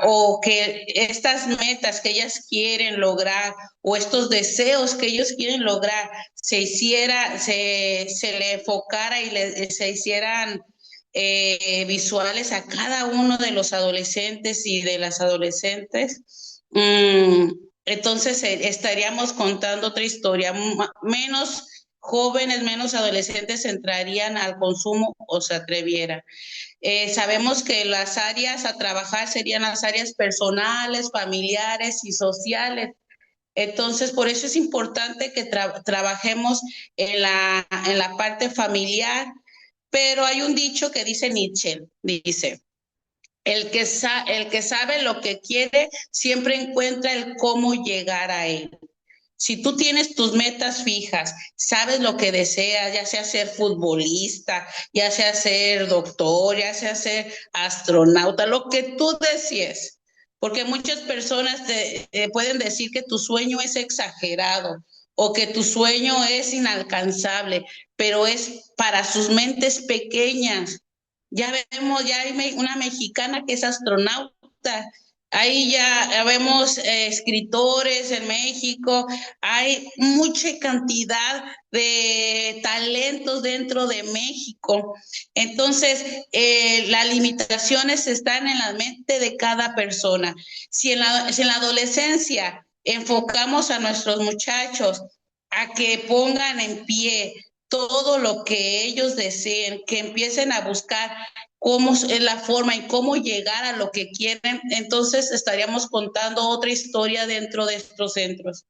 Speaker 4: o que estas metas que ellas quieren lograr o estos deseos que ellos quieren lograr se le enfocara y se hicieran visuales a cada uno de los adolescentes y de las adolescentes. Entonces estaríamos contando otra historia, menos jóvenes, menos adolescentes entrarían al consumo o se atrevieran. Sabemos que las áreas a trabajar serían las áreas personales, familiares y sociales. Entonces, por eso es importante que trabajemos en la parte familiar, pero hay un dicho que dice Nietzsche, dice, el que sabe lo que quiere siempre encuentra el cómo llegar a él. Si tú tienes tus metas fijas, sabes lo que deseas, ya sea ser futbolista, ya sea ser doctor, ya sea ser astronauta, lo que tú desees, porque muchas personas te pueden decir que tu sueño es exagerado o que tu sueño es inalcanzable, pero es para sus mentes pequeñas. Ya vemos, ya hay una mexicana que es astronauta. Ahí ya vemos escritores en México, hay mucha cantidad de talentos dentro de México. Entonces, las limitaciones están en la mente de cada persona. Si en la adolescencia enfocamos a nuestros muchachos a que pongan en pie todo lo que ellos deseen, que empiecen a buscar cómo es la forma y cómo llegar a lo que quieren, entonces estaríamos contando otra historia dentro de estos centros.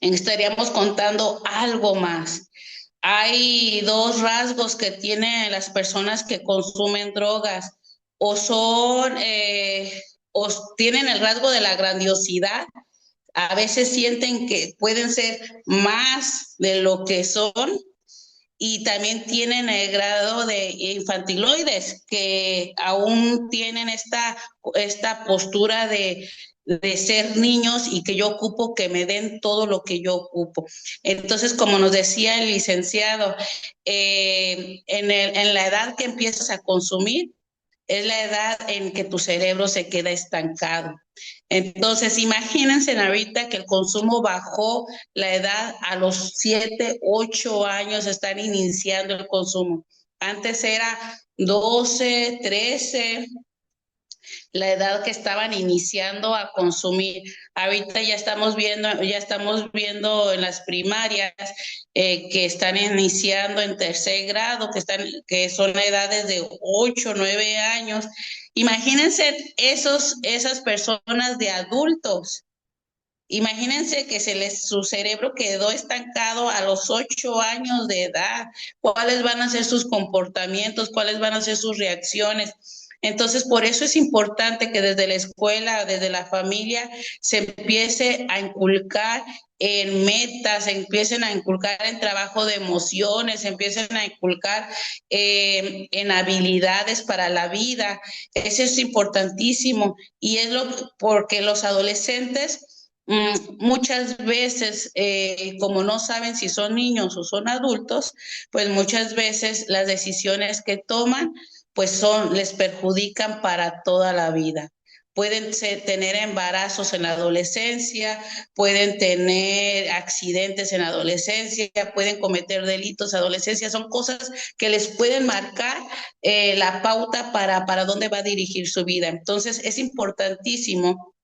Speaker 4: Estaríamos contando algo más. Hay dos rasgos que tienen las personas que consumen drogas, o son, o tienen el rasgo de la grandiosidad, a veces sienten que pueden ser más de lo que son, y también tienen el grado de infantiloides, que aún tienen esta postura de ser niños y que yo ocupo que me den todo lo que yo ocupo. Entonces, como nos decía el licenciado, en la edad que empiezas a consumir, es la edad en que tu cerebro se queda estancado. Entonces, imagínense ahorita que el consumo bajó la edad a los 7, 8 años, están iniciando el consumo. Antes era 12, 13, la edad que estaban iniciando a consumir. Ahorita ya estamos viendo en las primarias que están iniciando en tercer grado, que son edades de 8, 9 años. Imagínense esas personas de adultos. Imagínense que su cerebro quedó estancado a los 8 años de edad. ¿Cuáles van a ser sus comportamientos? ¿Cuáles van a ser sus reacciones? Entonces, por eso es importante que desde la escuela, desde la familia, se empiece a inculcar en metas, se empiecen a inculcar en trabajo de emociones, se empiecen a inculcar en habilidades para la vida. Eso es importantísimo y porque los adolescentes muchas veces, como no saben si son niños o son adultos, pues muchas veces las decisiones que toman pues les perjudican para toda la vida. Pueden tener embarazos en la adolescencia, pueden tener accidentes en la adolescencia, pueden cometer delitos en la adolescencia, son cosas que les pueden marcar la pauta para dónde va a dirigir su vida. Entonces es importantísimo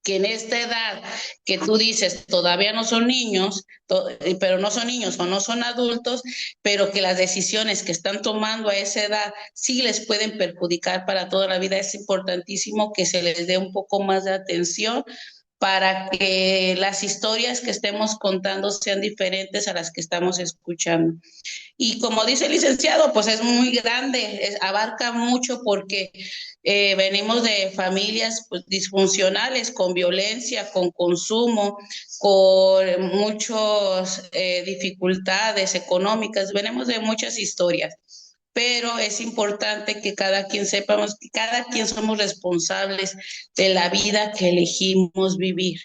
Speaker 4: que en esta edad que tú dices todavía no son niños, pero no son niños o no son adultos, pero que las decisiones que están tomando a esa edad sí les pueden perjudicar para toda la vida, es importantísimo que se les dé un poco más de atención para que las historias que estemos contando sean diferentes a las que estamos escuchando. Y como dice el licenciado, pues es muy grande, abarca mucho porque venimos de familias pues, disfuncionales, con violencia, con consumo, con muchas dificultades económicas, venimos de muchas historias. Pero es importante que cada quien sepamos que cada quien somos responsables de la vida que elegimos vivir.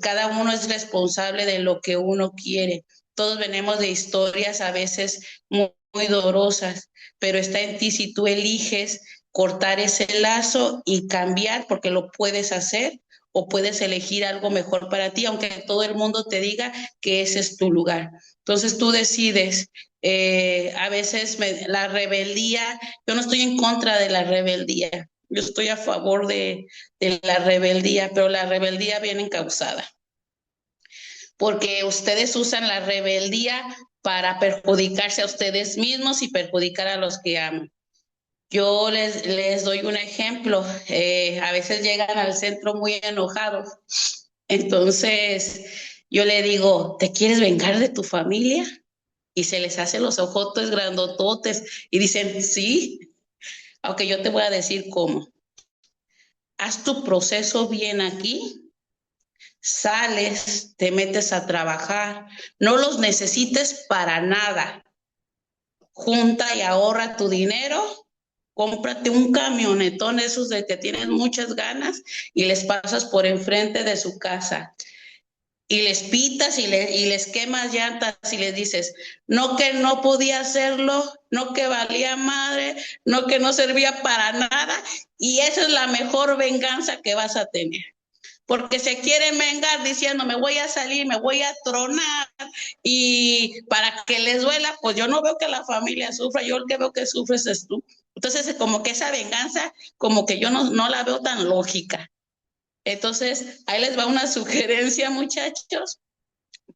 Speaker 4: Cada uno es responsable de lo que uno quiere. Todos venimos de historias a veces muy dolorosas, pero está en ti si tú eliges cortar ese lazo y cambiar, porque lo puedes hacer, o puedes elegir algo mejor para ti, aunque todo el mundo te diga que ese es tu lugar. Entonces tú decides. A veces la rebeldía, yo no estoy en contra de la rebeldía, yo estoy a favor de la rebeldía, pero la rebeldía viene encausada, porque ustedes usan la rebeldía para perjudicarse a ustedes mismos y perjudicar a los que aman. Yo les doy un ejemplo, a veces llegan al centro muy enojados, entonces yo le digo, ¿te quieres vengar de tu familia? Y se les hace los ojotes grandototes y dicen, sí, aunque yo te voy a decir cómo. Haz tu proceso bien aquí, sales, te metes a trabajar, no los necesites para nada. Junta y ahorra tu dinero, cómprate un camionetón, esos de que tienes muchas ganas, y les pasas por enfrente de su casa. Y les pitas y les quemas llantas y les dices, no que no podía hacerlo, no que valía madre, no que no servía para nada, y esa es la mejor venganza que vas a tener. Porque se quieren vengar diciendo, me voy a salir, me voy a tronar, y para que les duela, pues yo no veo que la familia sufra, yo el que veo que sufres es tú. Entonces, como que esa venganza, como que yo no la veo tan lógica. Entonces, ahí les va una sugerencia, muchachos,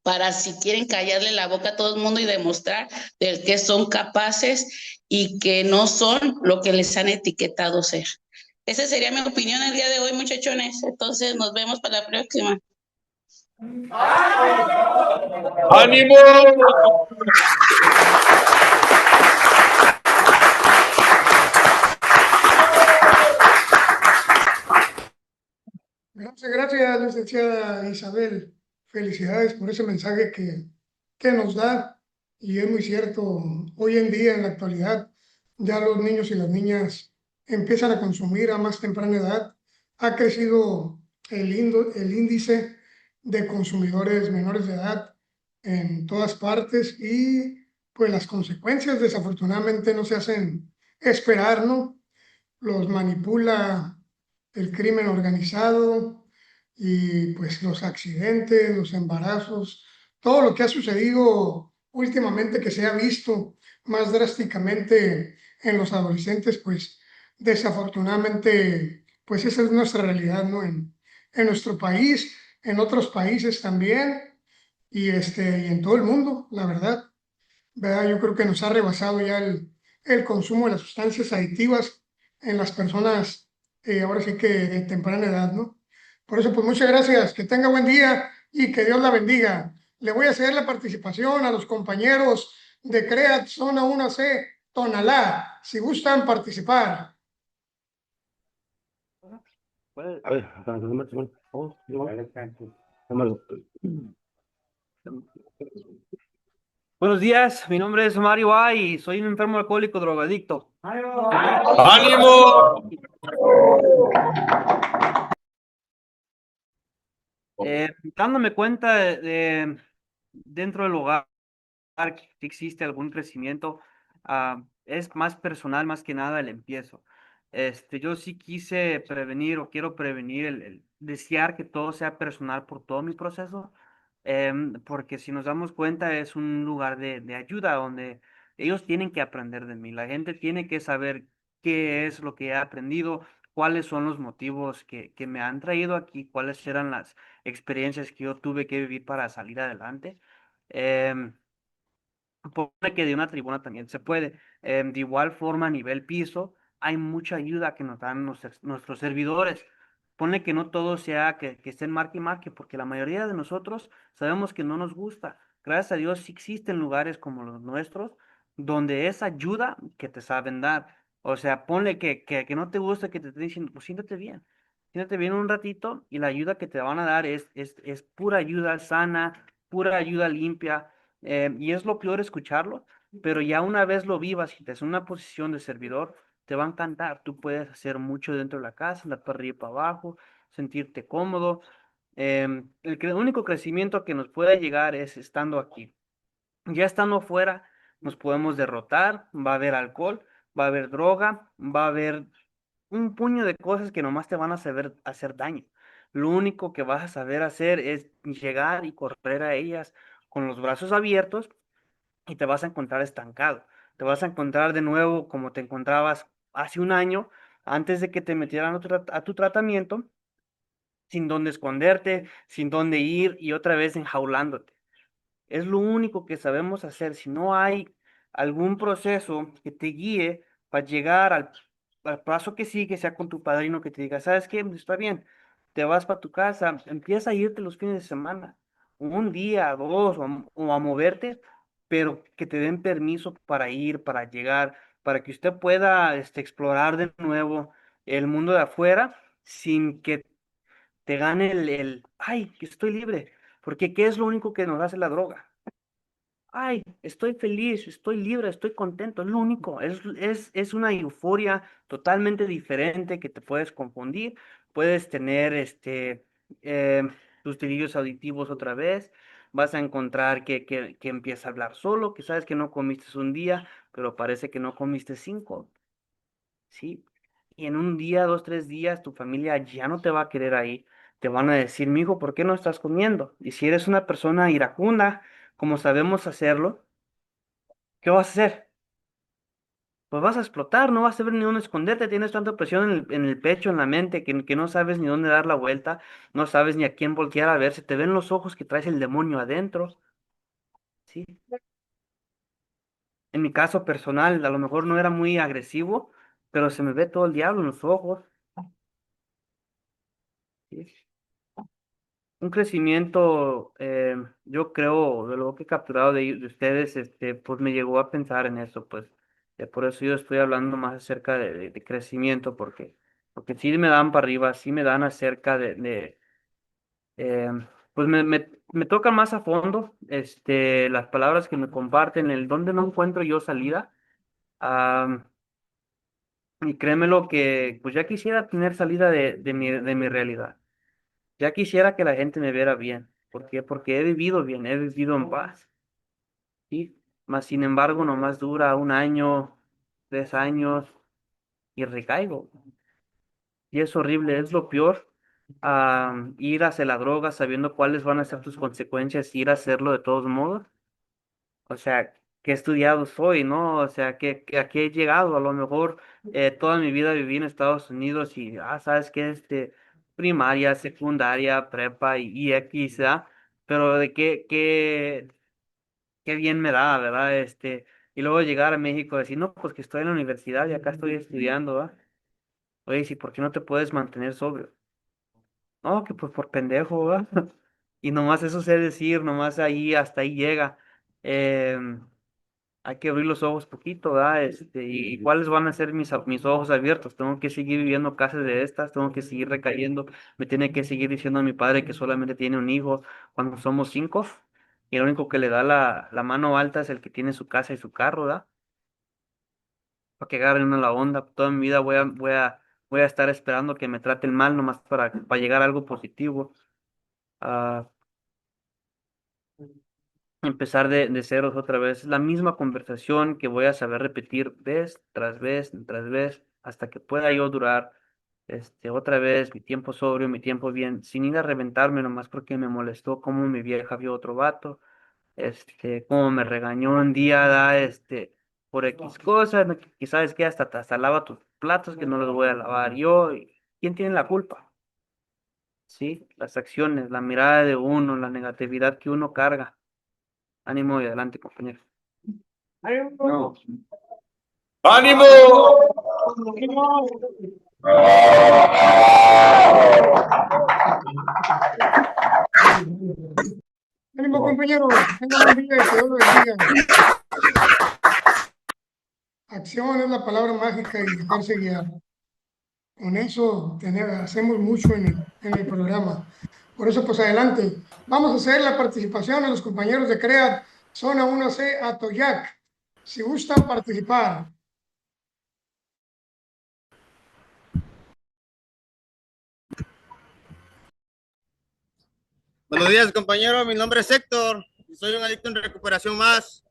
Speaker 4: para si quieren callarle la boca a todo el mundo y demostrar del que son capaces y que no son lo que les han etiquetado ser. Esa sería mi opinión el día de hoy, muchachones. Entonces, nos vemos para la próxima.
Speaker 3: ¡Ánimo!
Speaker 1: Gracias, licenciada Isabel. Felicidades por ese mensaje que nos da. Y es muy cierto, hoy en día, en la actualidad, ya los niños y las niñas empiezan a consumir a más temprana edad. Ha crecido el índice de consumidores menores de edad en todas partes y pues las consecuencias desafortunadamente no se hacen esperar, ¿no? Los manipula el crimen organizado y pues los accidentes, los embarazos, todo lo que ha sucedido últimamente que se ha visto más drásticamente en los adolescentes, pues desafortunadamente, pues esa es nuestra realidad, ¿no? En nuestro país, en otros países también, y en todo el mundo, la verdad. ¿Verdad? Yo creo que nos ha rebasado ya el consumo de las sustancias adictivas en las personas, ahora sí que de temprana edad, ¿no? Por eso, pues muchas gracias, que tenga buen día y que Dios la bendiga. Le voy a ceder la participación a los compañeros de CREAT Zona 1C, Tonalá, si gustan participar.
Speaker 5: A ver, buenos días, mi nombre es Mario A y soy un enfermo alcohólico drogadicto.
Speaker 6: ¡Ánimo!
Speaker 5: Dándome cuenta dentro del hogar que existe algún crecimiento, es más personal más que nada el empiezo. Yo sí quise prevenir o quiero prevenir el desear que todo sea personal por todo mi proceso, porque si nos damos cuenta es un lugar de ayuda donde ellos tienen que aprender de mí. La gente tiene que saber qué es lo que he aprendido, cuáles son los motivos que me han traído aquí, cuáles eran las experiencias que yo tuve que vivir para salir adelante. Em, Pone que de una tribuna también se puede. De igual forma, a nivel piso, hay mucha ayuda que nos dan nuestros servidores. Pone que no todo sea que estén marque y marque, porque la mayoría de nosotros sabemos que no nos gusta. Gracias a Dios sí existen lugares como los nuestros donde es ayuda que te saben dar. O sea, ponle que no te gusta que te estén diciendo, pues siéntate bien. Siéntate bien un ratito y la ayuda que te van a dar es pura ayuda sana, pura ayuda limpia, y es lo peor escucarlo, pero ya una vez lo vivas y te en una posición de servidor, te va a encantar. Tú puedes hacer mucho dentro de la casa, andar para arriba y para abajo, sentirte cómodo. El único crecimiento que nos puede llegar es estando aquí. Ya estando afuera, nos podemos derrotar, va a haber alcohol, va a haber droga, va a haber un puño de cosas que nomás te van a saber hacer daño. Lo único que vas a saber hacer es llegar y correr a ellas con los brazos abiertos y te vas a encontrar estancado. Te vas a encontrar de nuevo como te encontrabas hace un año antes de que te metieran a tu tratamiento, sin dónde esconderte, sin dónde ir y otra vez enjaulándote. Es lo único que sabemos hacer. Si no hay algún proceso que te guíe para llegar al paso que sigue, sea con tu padrino que te diga, ¿sabes qué? Está bien, te vas para tu casa, empieza a irte los fines de semana, un día, dos, o a moverte, pero que te den permiso para ir, para llegar, para que usted pueda explorar de nuevo el mundo de afuera sin que te gane ay, que estoy libre, porque ¿qué es lo único que nos hace la droga? Ay, estoy feliz, estoy libre, estoy contento, es lo único, es una euforia totalmente diferente que te puedes confundir, puedes tener eh, tus delirios auditivos otra vez, vas a encontrar que empieza a hablar solo, que sabes que no comiste un día, pero parece que no comiste cinco, ¿sí? Y en un día, dos, tres días, tu familia ya no te va a querer ahí, te van a decir, mijo, ¿por qué no estás comiendo? Y si eres una persona iracunda, como sabemos hacerlo, ¿qué vas a hacer? Pues vas a explotar, no vas a saber ni dónde esconderte, tienes tanta presión en el pecho, en la mente, que no sabes ni dónde dar la vuelta, no sabes ni a quién voltear a ver, se te ven los ojos que traes el demonio adentro, ¿sí? En mi caso personal, a lo mejor no era muy agresivo, pero se me ve todo el diablo en los ojos, ¿sí? Un crecimiento, yo creo, de lo que he capturado de ustedes, pues me llegó a pensar en eso, pues, por eso yo estoy hablando más acerca de crecimiento, porque sí me dan para arriba, sí me dan acerca eh, pues me tocan más a fondo, las palabras que me comparten, el dónde no encuentro yo salida, ah, y créemelo que, pues ya quisiera tener salida de mi realidad. Ya quisiera que la gente me viera bien. ¿Por qué? Porque he vivido bien, he vivido en paz. ¿Sí? Mas, sin embargo, nomás dura un año, 3 años y recaigo. Y es horrible, es lo peor. Ir hacia la droga sabiendo cuáles van a ser tus consecuencias, ir a hacerlo de todos modos. O sea, qué estudiado soy, ¿no? O sea, que a qué he llegado. A lo mejor toda mi vida viví en Estados Unidos y, ¿sabes qué? Primaria, secundaria, prepa y X, ¿verdad? Pero de qué bien me da, ¿verdad? Y luego llegar a México y decir, no, pues que estoy en la universidad y acá estoy estudiando, ¿verdad? Oye, sí, ¿por qué no te puedes mantener sobrio? No, que pues por pendejo, ¿verdad? Y nomás eso sé decir, nomás ahí, hasta ahí llega. Em, Hay que abrir los ojos poquito, ¿verdad? Y cuáles van a ser mis ojos abiertos. Tengo que seguir viviendo casas de estas, tengo que seguir recayendo, me tiene que seguir diciendo a mi padre que solamente tiene un hijo cuando somos cinco, y el único que le da la mano alta es el que tiene su casa y su carro, ¿verdad? Para que agarren uno la onda. Toda mi vida voy a estar esperando que me traten mal nomás para llegar a algo positivo. Ah, Empezar de ceros otra vez. Es la misma conversación que voy a saber repetir vez tras vez, hasta que pueda yo durar otra vez mi tiempo sobrio, mi tiempo bien, sin ir a reventarme nomás porque me molestó cómo mi vieja vio otro vato, cómo me regañó un día, por X cosas, ¿no? Que sabes que hasta lava tus platos, que no los voy a lavar yo. ¿Y quién tiene la culpa? Sí, las acciones, la mirada de uno, la negatividad que uno carga. Ánimo y adelante, compañero. No.
Speaker 6: ¡Ánimo!
Speaker 1: Ánimo, compañeros, que tengan buen día y que Dios los bendiga. Acción es la palabra mágica y dejarse guiar. Con eso hacemos mucho en el programa. Por eso, pues adelante. Vamos a hacer la participación de los compañeros de CREAT, Zona 1C, Atoyac. Si gustan participar.
Speaker 7: Buenos días, compañero. Mi nombre es Héctor y soy un adicto en recuperación más.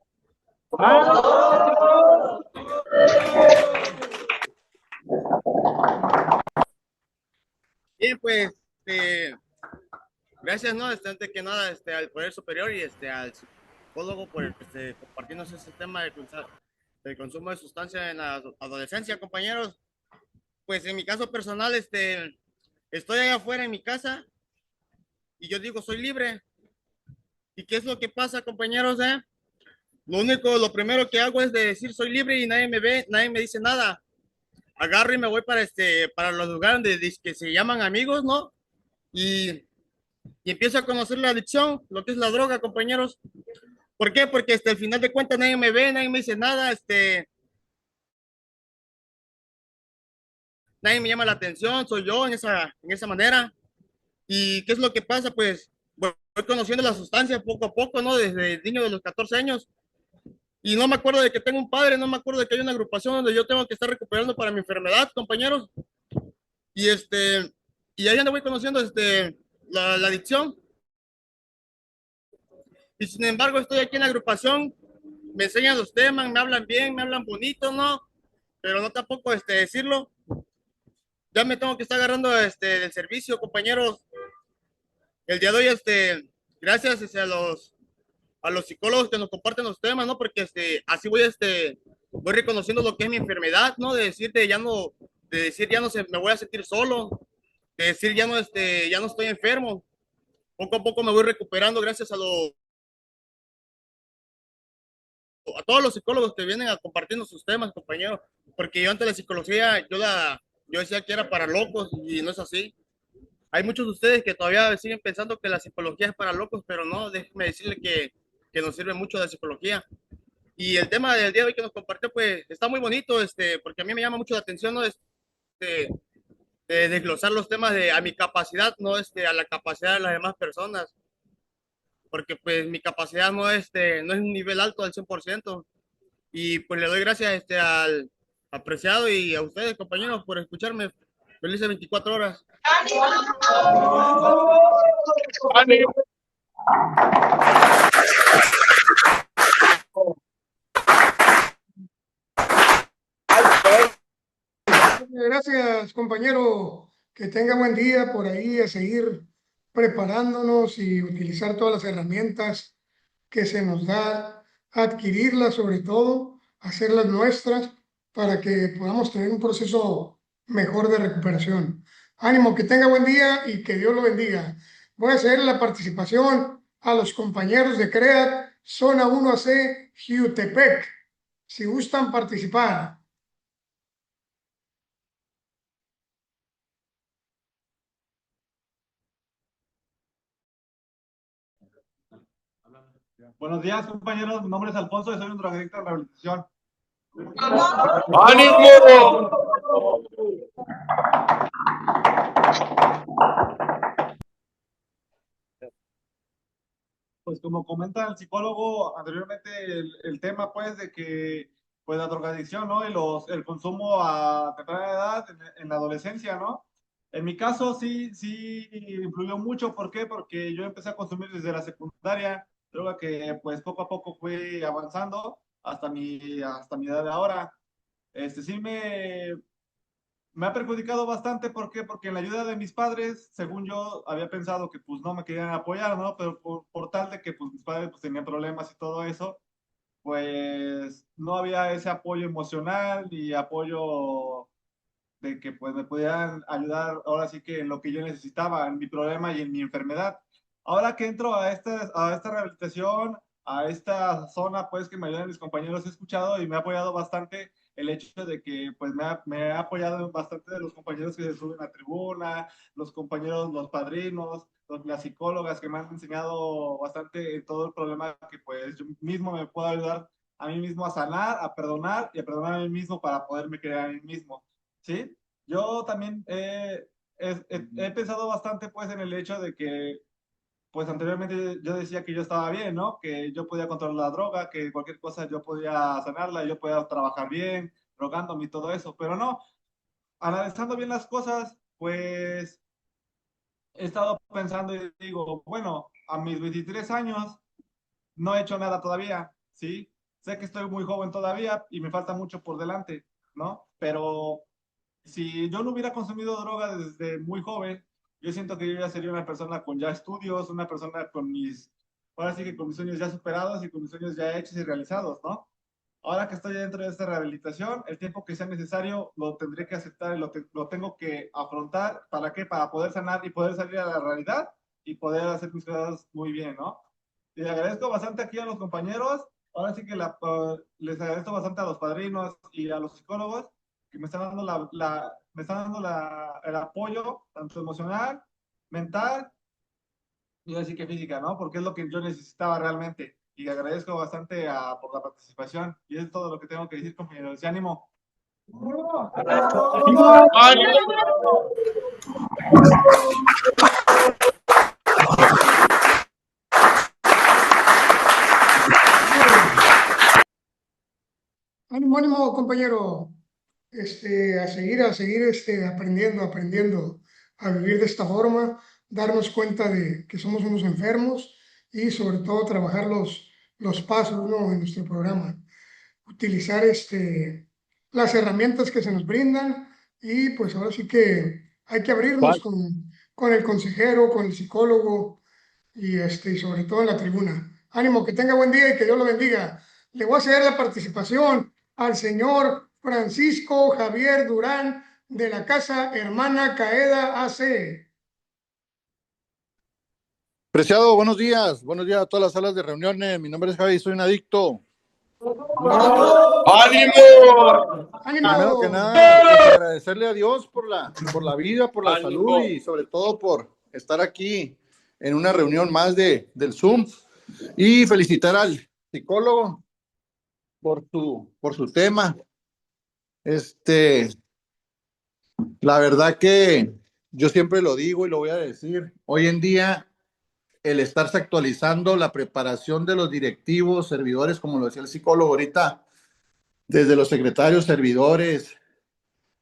Speaker 7: Bien, pues, gracias, ¿no? Antes que nada, al Poder Superior y al psicólogo por compartirnos este tema del consumo de sustancias en la adolescencia, compañeros. Pues en mi caso personal, estoy allá afuera en mi casa y yo digo, soy libre. ¿Y qué es lo que pasa, compañeros? Lo primero que hago es de decir soy libre y nadie me ve, nadie me dice nada. Agarro y me voy para los lugares donde que se llaman amigos, ¿no? Y empiezo a conocer la adicción, lo que es la droga, compañeros. ¿Por qué? Porque al final de cuentas nadie me ve, nadie me dice nada, nadie me llama la atención, soy yo en esa manera. ¿Y qué es lo que pasa? Pues voy conociendo la sustancia poco a poco, ¿no? Desde el niño de los 14 años. Y no me acuerdo de que tengo un padre, no me acuerdo de que hay una agrupación donde yo tengo que estar recuperando para mi enfermedad, compañeros. Y y ahí ando voy conociendo la adicción. Y sin embargo estoy aquí en la agrupación, me enseñan los temas, me hablan bien, me hablan bonito, ¿no? Pero no tampoco decirlo. Ya me tengo que estar agarrando del servicio, compañeros. El día de hoy, gracias a los psicólogos que nos comparten los temas, ¿no? Porque así voy reconociendo lo que es mi enfermedad, ¿no? De decir ya no me voy a sentir solo, de decir ya no estoy enfermo. Poco a poco me voy recuperando gracias a todos los psicólogos que vienen a compartirnos sus temas, compañeros. Porque yo antes de la psicología, yo decía que era para locos y no es así. Hay muchos de ustedes que todavía siguen pensando que la psicología es para locos, pero no, déjenme decirle que nos sirve mucho la psicología. Y el tema del día de hoy que nos compartió, pues está muy bonito, porque a mí me llama mucho la atención, ¿no? De desglosar los temas a mi capacidad, no a la capacidad de las demás personas, porque pues mi capacidad no es un nivel alto al 100%. Y pues le doy gracias al apreciado y a ustedes, compañeros, por escucharme. Felices 24 horas.
Speaker 6: ¡Ánimo!
Speaker 1: Gracias, compañero. Que tenga buen día por ahí, a seguir preparándonos y utilizar todas las herramientas que se nos da adquirirlas sobre todo, hacerlas nuestras para que podamos tener un proceso mejor de recuperación. Ánimo, que tenga buen día y que Dios lo bendiga. Voy a hacer la participación a los compañeros de CREAT, Zona 1AC, Jiutepec. Si gustan participar.
Speaker 8: Buenos días, compañeros. Mi nombre es Alfonso y soy un drogadicto de rehabilitación.
Speaker 6: ¡Ánimo!
Speaker 8: Pues como comenta el psicólogo anteriormente, el tema pues de que pues la drogadicción, ¿no? Y el consumo a temprana edad, en la adolescencia, ¿no? En mi caso sí influyó mucho. ¿Por qué? Porque yo empecé a consumir desde la secundaria, droga que pues poco a poco fui avanzando hasta mi edad de ahora. Sí me ha perjudicado bastante. ¿Por qué? Porque en la ayuda de mis padres, según yo, había pensado que pues no me querían apoyar, ¿no? Pero por tal de que pues mis padres pues tenían problemas y todo eso, pues no había ese apoyo emocional y apoyo de que pues me pudieran ayudar ahora sí que en lo que yo necesitaba, en mi problema y en mi enfermedad. Ahora que entro a esta rehabilitación, a esta zona pues que me ayudan mis compañeros, he escuchado y me ha apoyado bastante el hecho de que pues me ha apoyado bastante de los compañeros que se suben a tribuna, los compañeros, los padrinos, las psicólogas que me han enseñado bastante en todo el problema que pues yo mismo me puedo ayudar a mí mismo a sanar, a perdonar y a perdonar a mí mismo para poderme creer a mí mismo. ¿Sí? Yo también he pensado bastante pues en el hecho de que pues anteriormente yo decía que yo estaba bien, ¿no? Que yo podía controlar la droga, que cualquier cosa yo podía sanarla, yo podía trabajar bien, drogándome y todo eso, pero no, analizando bien las cosas, pues he estado pensando y digo, bueno, a mis 23 años no he hecho nada todavía, ¿sí? Sé que estoy muy joven todavía y me falta mucho por delante, ¿no? Pero si yo no hubiera consumido droga desde muy joven, yo siento que yo ya sería una persona con ya estudios, una persona ahora sí que con mis sueños ya superados y con mis sueños ya hechos y realizados, ¿no? Ahora que estoy dentro de esta rehabilitación, el tiempo que sea necesario lo tendré que aceptar y lo tengo que afrontar. ¿Para qué? Para poder sanar y poder salir a la realidad y poder hacer mis cosas muy bien, ¿no? Y le agradezco bastante aquí a los compañeros. Ahora sí que les agradezco bastante a los padrinos y a los psicólogos que me están dando el apoyo, tanto emocional, mental y así que física, ¿no? Porque es lo que yo necesitaba realmente. Y agradezco bastante por la participación. Y es todo lo que tengo que decir, compañeros. ¡Y ánimo!
Speaker 1: Ánimo, ánimo, compañero. A seguir aprendiendo a vivir de esta forma, darnos cuenta de que somos unos enfermos y sobre todo trabajar los pasos, ¿no? En nuestro programa. Utilizar las herramientas que se nos brindan y pues ahora sí que hay que abrirnos con el consejero, con el psicólogo y sobre todo en la tribuna. Ánimo, que tenga buen día y que Dios lo bendiga. Le voy a ceder la participación al señor Francisco Javier Durán de la Casa Hermana Caeda AC.
Speaker 9: Preciado, buenos días a todas las salas de reuniones. Mi nombre es Javi, soy un adicto.
Speaker 6: ¡Ánimo!
Speaker 9: Primero que nada, pues agradecerle a Dios por la vida, por la
Speaker 6: ¡Ánimo!
Speaker 9: salud y sobre todo por estar aquí en una reunión más del Zoom. Y felicitar al psicólogo por su tema. La verdad que yo siempre lo digo y lo voy a decir. Hoy en día, el estarse actualizando la preparación de los directivos, servidores, como lo decía el psicólogo ahorita, desde los secretarios, servidores,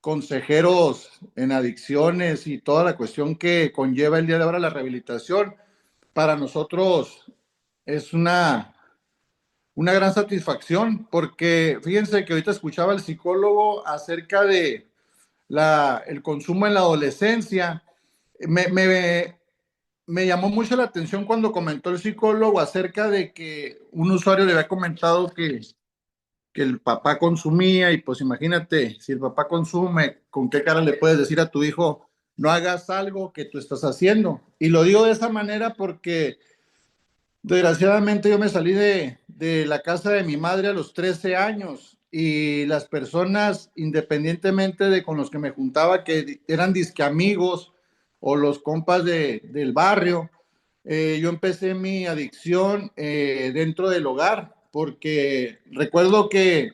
Speaker 9: consejeros en adicciones y toda la cuestión que conlleva el día de ahora la rehabilitación, para nosotros es una gran satisfacción, porque fíjense que ahorita escuchaba al psicólogo acerca de el consumo en la adolescencia. Me me llamó mucho la atención cuando comentó el psicólogo acerca de que un usuario le había comentado que el papá consumía y pues imagínate, si el papá consume, ¿con qué cara le puedes decir a tu hijo, no hagas algo que tú estás haciendo? Y lo digo de esa manera porque desgraciadamente yo me salí de la casa de mi madre a los 13 años y las personas, independientemente de con los que me juntaba, que eran disque amigos o los compas del barrio, yo empecé mi adicción dentro del hogar, porque recuerdo que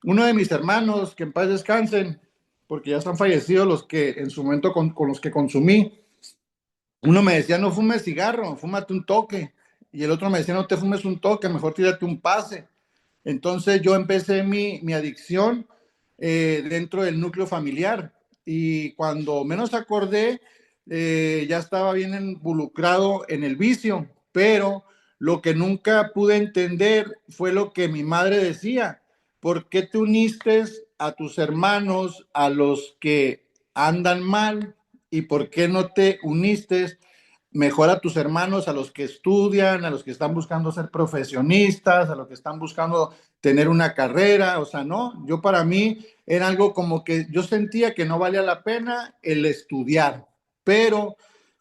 Speaker 9: uno de mis hermanos, que en paz descansen, porque ya están fallecidos los que en su momento con los que consumí, uno me decía, no fumes cigarro, fúmate un toque. Y el otro me decía, no te fumes un toque, mejor tírate un pase. Entonces yo empecé mi adicción dentro del núcleo familiar. Y cuando menos acordé, ya estaba bien involucrado en el vicio. Pero lo que nunca pude entender fue lo que mi madre decía. ¿Por qué te uniste a tus hermanos, a los que andan mal? ¿Y por qué no te uniste mejor a tus hermanos, a los que estudian, a los que están buscando ser profesionistas, a los que están buscando tener una carrera? O sea, no, yo para mí era algo como que yo sentía que no valía la pena el estudiar, pero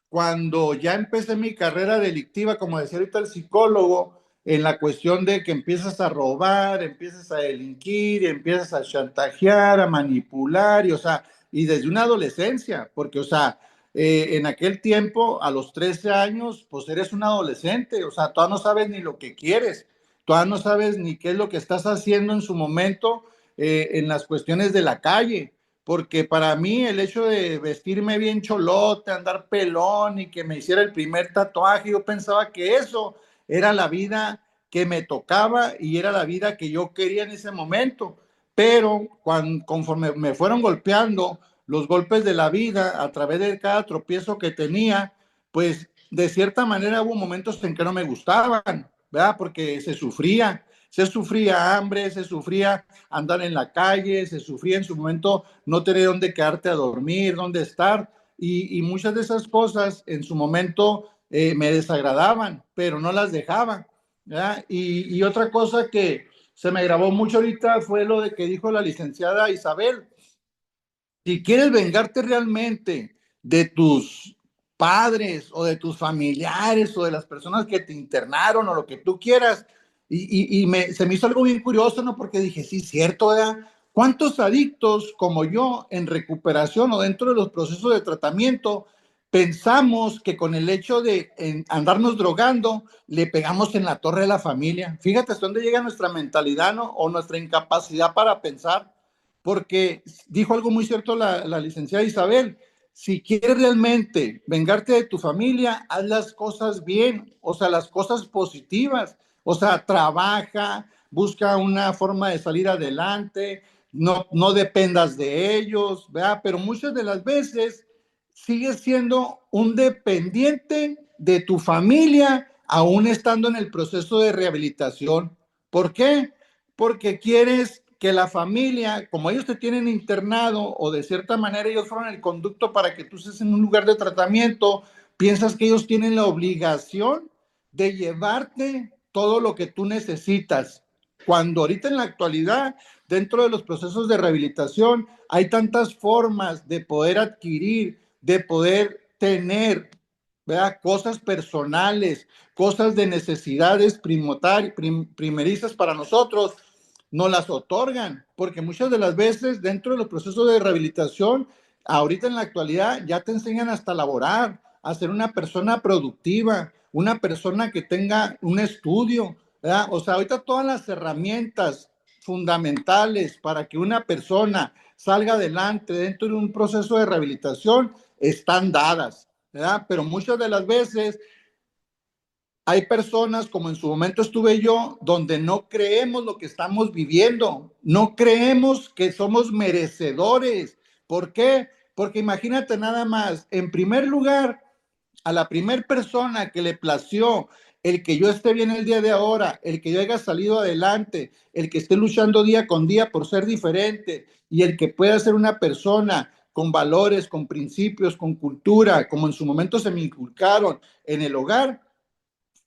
Speaker 9: cuando ya empecé mi carrera delictiva, como decía ahorita el psicólogo, en la cuestión de que empiezas a robar, empiezas a delinquir, empiezas a chantajear, a manipular, y o sea, y desde una adolescencia, porque o sea, en aquel tiempo, a los 13 años, pues eres un adolescente, o sea, todavía no sabes ni lo que quieres, todavía no sabes ni qué es lo que estás haciendo en su momento en las cuestiones de la calle, porque para mí el hecho de vestirme bien cholote, andar pelón y que me hiciera el primer tatuaje, yo pensaba que eso era la vida que me tocaba y era la vida que yo quería en ese momento, pero conforme me fueron golpeando, los golpes de la vida a través de cada tropiezo que tenía, pues de cierta manera hubo momentos en que no me gustaban, ¿verdad? Porque se sufría hambre, se sufría andar en la calle, se sufría en su momento no tener dónde quedarte a dormir, dónde estar, y muchas de esas cosas en su momento me desagradaban, pero no las dejaba, ¿verdad? Y otra cosa que se me grabó mucho ahorita fue lo de que dijo la licenciada Isabel. Si quieres vengarte realmente de tus padres o de tus familiares o de las personas que te internaron o lo que tú quieras, se me hizo algo bien curioso, ¿no? Porque dije, sí, cierto, ¿verdad? ¿Cuántos adictos como yo en recuperación o dentro de los procesos de tratamiento pensamos que con el hecho de andarnos drogando le pegamos en la torre de la familia? Fíjate hasta dónde llega nuestra mentalidad, ¿no? O nuestra incapacidad para pensar, porque dijo algo muy cierto la licenciada Isabel. Si quieres realmente vengarte de tu familia, haz las cosas bien, o sea, las cosas positivas, o sea, trabaja, busca una forma de salir adelante, no dependas de ellos, ¿verdad? Pero muchas de las veces sigues siendo un dependiente de tu familia, aún estando en el proceso de rehabilitación. ¿Por qué? Porque quieres que la familia, como ellos te tienen internado o de cierta manera ellos fueron el conducto para que tú estés en un lugar de tratamiento, piensas que ellos tienen la obligación de llevarte todo lo que tú necesitas. Cuando ahorita en la actualidad, dentro de los procesos de rehabilitación, hay tantas formas de poder adquirir, de poder tener, ¿verdad? Cosas personales, cosas de necesidades primerizas para nosotros, no las otorgan, porque muchas de las veces dentro de los procesos de rehabilitación, ahorita en la actualidad ya te enseñan hasta laborar, a ser una persona productiva, una persona que tenga un estudio, ¿verdad? O sea, ahorita todas las herramientas fundamentales para que una persona salga adelante dentro de un proceso de rehabilitación están dadas, ¿verdad? Pero muchas de las veces hay personas, como en su momento estuve yo, donde no creemos lo que estamos viviendo, no creemos que somos merecedores. ¿Por qué? Porque imagínate nada más, en primer lugar, a la primer persona que le plació el que yo esté bien el día de ahora, el que yo haya salido adelante, el que esté luchando día con día por ser diferente y el que pueda ser una persona con valores, con principios, con cultura, como en su momento se me inculcaron en el hogar,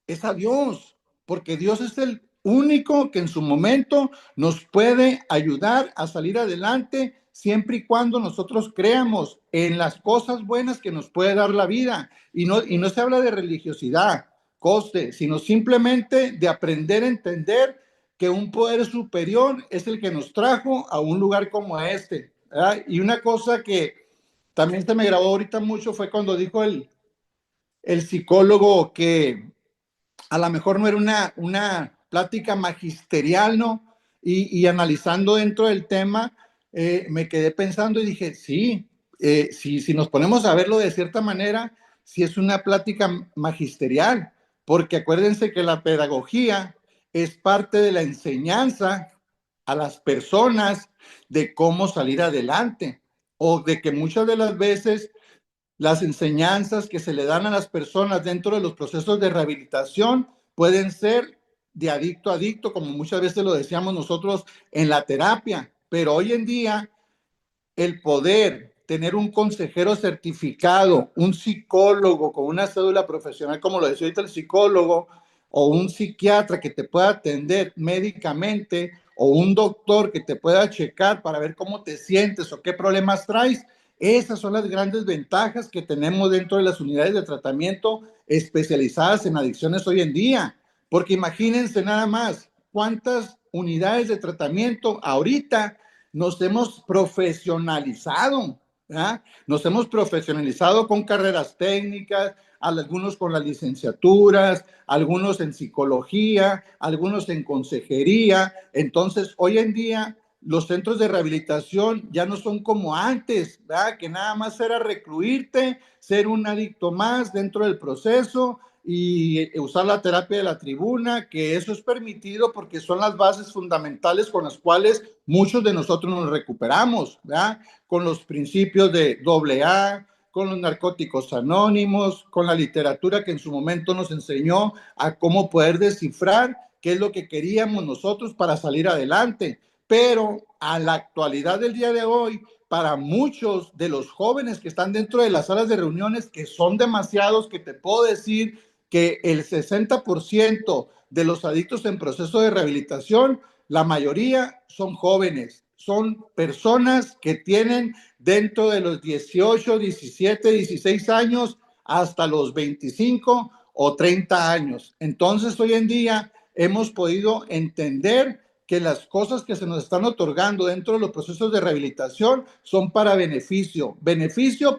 Speaker 9: es a Dios, porque Dios es el único que en su momento nos puede ayudar a salir adelante siempre y cuando nosotros creamos en las cosas buenas que nos puede dar la vida. Y no se habla de religiosidad, coste, sino simplemente de aprender a entender que un poder superior es el que nos trajo a un lugar como este, ¿verdad? Y una cosa que también se me grabó ahorita mucho fue cuando dijo el psicólogo que a lo mejor no era una plática magisterial, ¿no? Y analizando dentro del tema, me quedé pensando y dije, sí, si nos ponemos a verlo de cierta manera, sí es una plática magisterial, porque acuérdense que la pedagogía es parte de la enseñanza a las personas de cómo salir adelante, o de que muchas de las veces las enseñanzas que se le dan a las personas dentro de los procesos de rehabilitación pueden ser de adicto a adicto, como muchas veces lo decíamos nosotros en la terapia, pero hoy en día el poder tener un consejero certificado, un psicólogo con una cédula profesional, como lo decía ahorita el psicólogo, o un psiquiatra que te pueda atender médicamente, o un doctor que te pueda checar para ver cómo te sientes o qué problemas traes. Esas son las grandes ventajas que tenemos dentro de las unidades de tratamiento especializadas en adicciones hoy en día, porque imagínense nada más cuántas unidades de tratamiento ahorita nos hemos profesionalizado, ¿verdad? Nos hemos profesionalizado con carreras técnicas, algunos con las licenciaturas, algunos en psicología, algunos en consejería. Entonces, hoy en día, los centros de rehabilitación ya no son como antes, ¿verdad? Que nada más era recluirte, ser un adicto más dentro del proceso y usar la terapia de la tribuna, que eso es permitido porque son las bases fundamentales con las cuales muchos de nosotros nos recuperamos, ¿verdad? Con los principios de AA, con los narcóticos anónimos, con la literatura que en su momento nos enseñó a cómo poder descifrar qué es lo que queríamos nosotros para salir adelante. Pero a la actualidad del día de hoy, para muchos de los jóvenes que están dentro de las salas de reuniones, que son demasiados, que te puedo decir que el 60% de los adictos en proceso de rehabilitación, la mayoría son jóvenes, son personas que tienen dentro de los 18, 17, 16 años hasta los 25 o 30 años. Entonces, hoy en día hemos podido entender que las cosas que se nos están otorgando dentro de los procesos de rehabilitación son para beneficio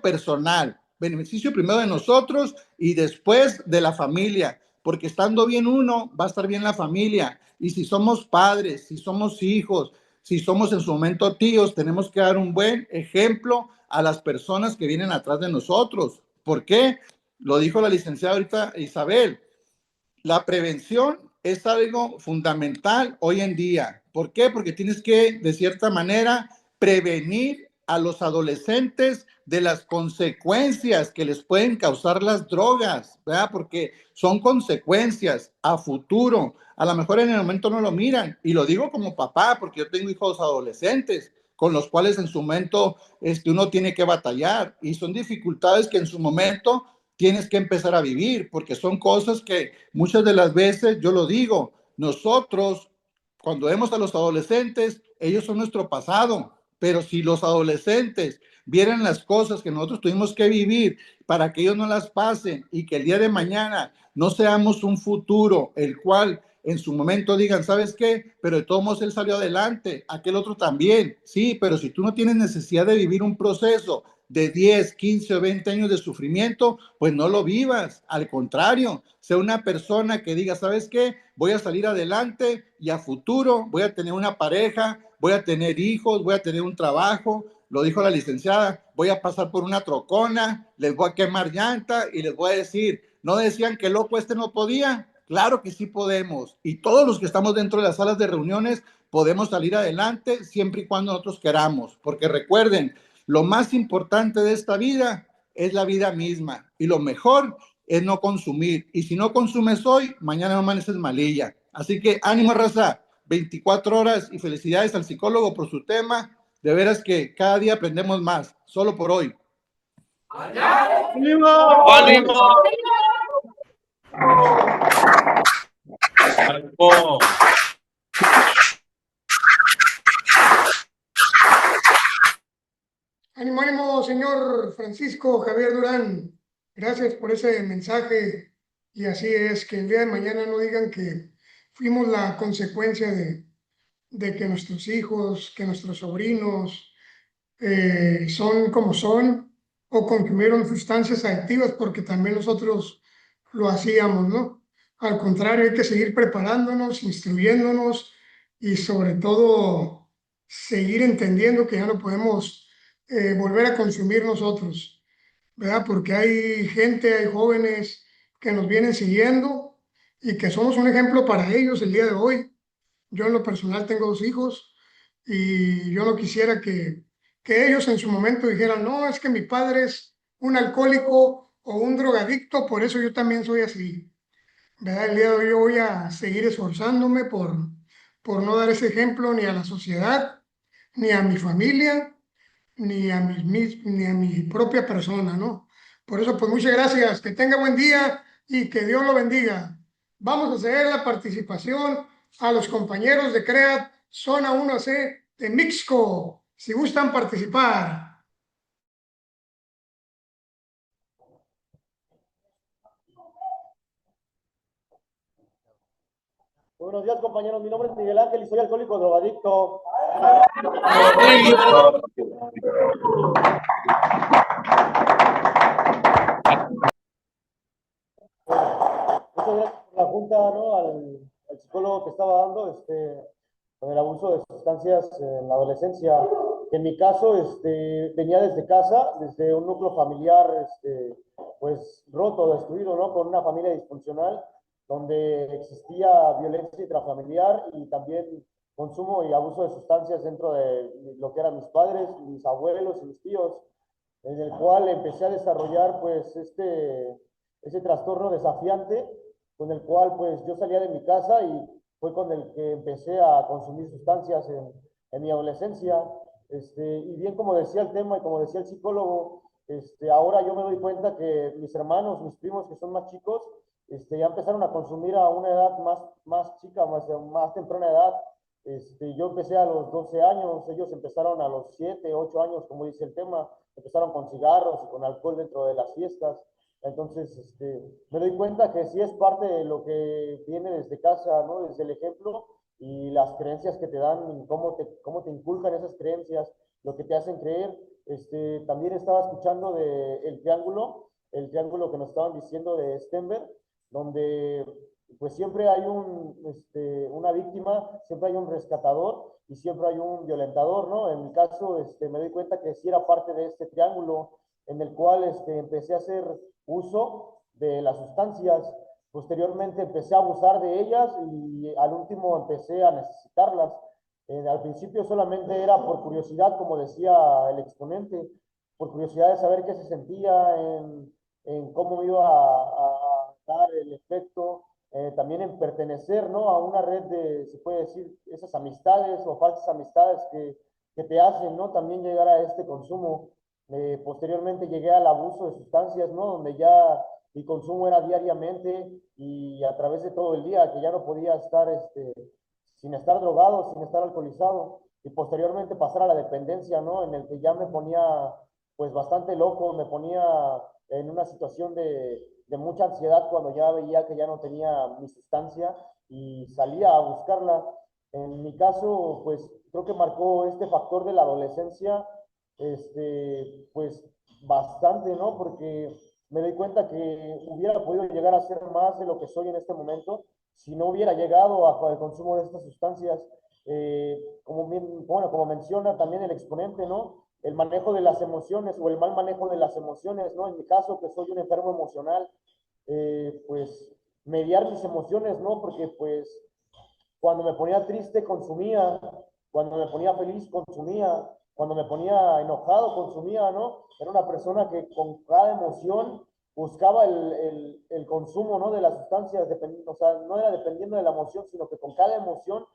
Speaker 9: personal, beneficio primero de nosotros y después de la familia, porque estando bien uno, va a estar bien la familia. Y si somos padres, si somos hijos, si somos en su momento tíos, tenemos que dar un buen ejemplo a las personas que vienen atrás de nosotros. ¿Por qué? Lo dijo la licenciada ahorita Isabel. La prevención es algo fundamental hoy en día. ¿Por qué? Porque tienes que, de cierta manera, prevenir a los adolescentes de las consecuencias que les pueden causar las drogas, ¿verdad? Porque son consecuencias a futuro. A lo mejor en el momento no lo miran. Y lo digo como papá, porque yo tengo hijos adolescentes con los cuales en su momento uno tiene que batallar. Y son dificultades que en su momento tienes que empezar a vivir, porque son cosas que muchas de las veces, yo lo digo, nosotros cuando vemos a los adolescentes, ellos son nuestro pasado, pero si los adolescentes vieran las cosas que nosotros tuvimos que vivir para que ellos no las pasen y que el día de mañana no seamos un futuro el cual en su momento digan, ¿sabes qué? Pero de todos modos él salió adelante, aquel otro también, sí, pero si tú no tienes necesidad de vivir un proceso de 10, 15 o 20 años de sufrimiento, pues no lo vivas. Al contrario, sea una persona que diga, ¿sabes qué? Voy a salir adelante y a futuro voy a tener una pareja, voy a tener hijos, voy a tener un trabajo. Lo dijo la licenciada, voy a pasar por una trocona, les voy a quemar llanta y les voy a decir, ¿no decían que loco no podía? Claro que sí podemos. Y todos los que estamos dentro de las salas de reuniones podemos salir adelante siempre y cuando nosotros queramos. Porque recuerden, lo más importante de esta vida es la vida misma y lo mejor es no consumir. Y si no consumes hoy, mañana no amaneces malilla. Así que ánimo, raza, 24 horas y felicidades al psicólogo por su tema. De veras que cada día aprendemos más. solo por hoy.
Speaker 6: ¡Ánimo! ¡Ánimo! ¡Ánimo!
Speaker 1: Ánimo, ánimo, señor Francisco Javier Durán. Gracias por ese mensaje. Y así es, que el día de mañana no digan que fuimos la consecuencia de que nuestros hijos, que nuestros sobrinos son como son o consumieron sustancias adictivas, porque también nosotros lo hacíamos, ¿no? Al contrario, hay que seguir preparándonos, instruyéndonos y sobre todo seguir entendiendo que ya no podemos volver a consumir nosotros, ¿verdad? Porque hay gente, hay jóvenes que nos vienen siguiendo y que somos un ejemplo para ellos el día de hoy. Yo en lo personal tengo 2 hijos y yo no quisiera que ellos en su momento dijeran, no, es que mi padre es un alcohólico o un drogadicto, por eso yo también soy así, ¿verdad? El día de hoy yo voy a seguir esforzándome por no dar ese ejemplo ni a la sociedad, ni a mi familia, ni a mi propia persona, ¿no? Por eso, pues muchas gracias, que tenga buen día y que Dios lo bendiga. Vamos a ceder la participación a los compañeros de CREAT Zona 1C de Mixco, si gustan participar.
Speaker 10: Buenos días, compañeros. Mi nombre es Miguel Ángel y soy alcohólico drogadicto. Muchas gracias por la junta, ¿no? Al psicólogo que estaba dando con el abuso de sustancias en la adolescencia. En mi caso, venía desde casa, desde un núcleo familiar, pues roto, destruido, ¿no? Con una familia disfuncional, donde existía violencia intrafamiliar y también consumo y abuso de sustancias dentro de lo que eran mis padres, mis abuelos y mis tíos, en el cual empecé a desarrollar, pues, ese trastorno desafiante, con el cual, pues, yo salía de mi casa y fue con el que empecé a consumir sustancias en mi adolescencia. Y bien, como decía el tema y como decía el psicólogo, ahora yo me doy cuenta que mis hermanos, mis primos que son más chicos, ya empezaron a consumir a una edad más chica, más temprana edad. Yo empecé a los 12 años, ellos empezaron a los 7, 8 años, como dice el tema, empezaron con cigarros y con alcohol dentro de las fiestas. Entonces, me doy cuenta que sí es parte de lo que viene desde casa, ¿no? Desde el ejemplo y las creencias que te dan, y cómo te inculcan esas creencias, lo que te hacen creer. También estaba escuchando de el triángulo que nos estaban diciendo de Stenberg, donde pues siempre hay una víctima, siempre hay un rescatador y siempre hay un violentador, ¿no? En mi caso, me doy cuenta que sí era parte de este triángulo en el cual empecé a hacer uso de las sustancias. Posteriormente empecé a abusar de ellas y al último empecé a necesitarlas. Al principio solamente era por curiosidad, como decía el exponente, por curiosidad de saber qué se sentía, en cómo me iba a dar el efecto, también en pertenecer, ¿no? A una red de, se puede decir, esas amistades o falsas amistades que te hacen, ¿no? También llegar a este consumo. Posteriormente llegué al abuso de sustancias, ¿no? Donde ya mi consumo era diariamente y a través de todo el día, que ya no podía estar sin estar drogado, sin estar alcoholizado, y posteriormente pasar a la dependencia, ¿no? En el que ya me ponía pues bastante loco, me ponía en una situación de mucha ansiedad cuando ya veía que ya no tenía mi sustancia y salía a buscarla. En mi caso, pues creo que marcó este factor de la adolescencia, pues bastante, ¿no? Porque me doy cuenta que hubiera podido llegar a ser más de lo que soy en este momento si no hubiera llegado al consumo de estas sustancias. Como menciona también el exponente, ¿no? El manejo de las emociones o el mal manejo de las emociones, ¿no? En mi caso, que soy un enfermo emocional, pues mediar mis emociones, ¿no? Porque pues cuando me ponía triste consumía, cuando me ponía feliz consumía, cuando me ponía enojado consumía, ¿no? Era una persona que con cada emoción buscaba el consumo, ¿no? De las sustancias, o sea, no era dependiendo de la emoción, sino que con cada emoción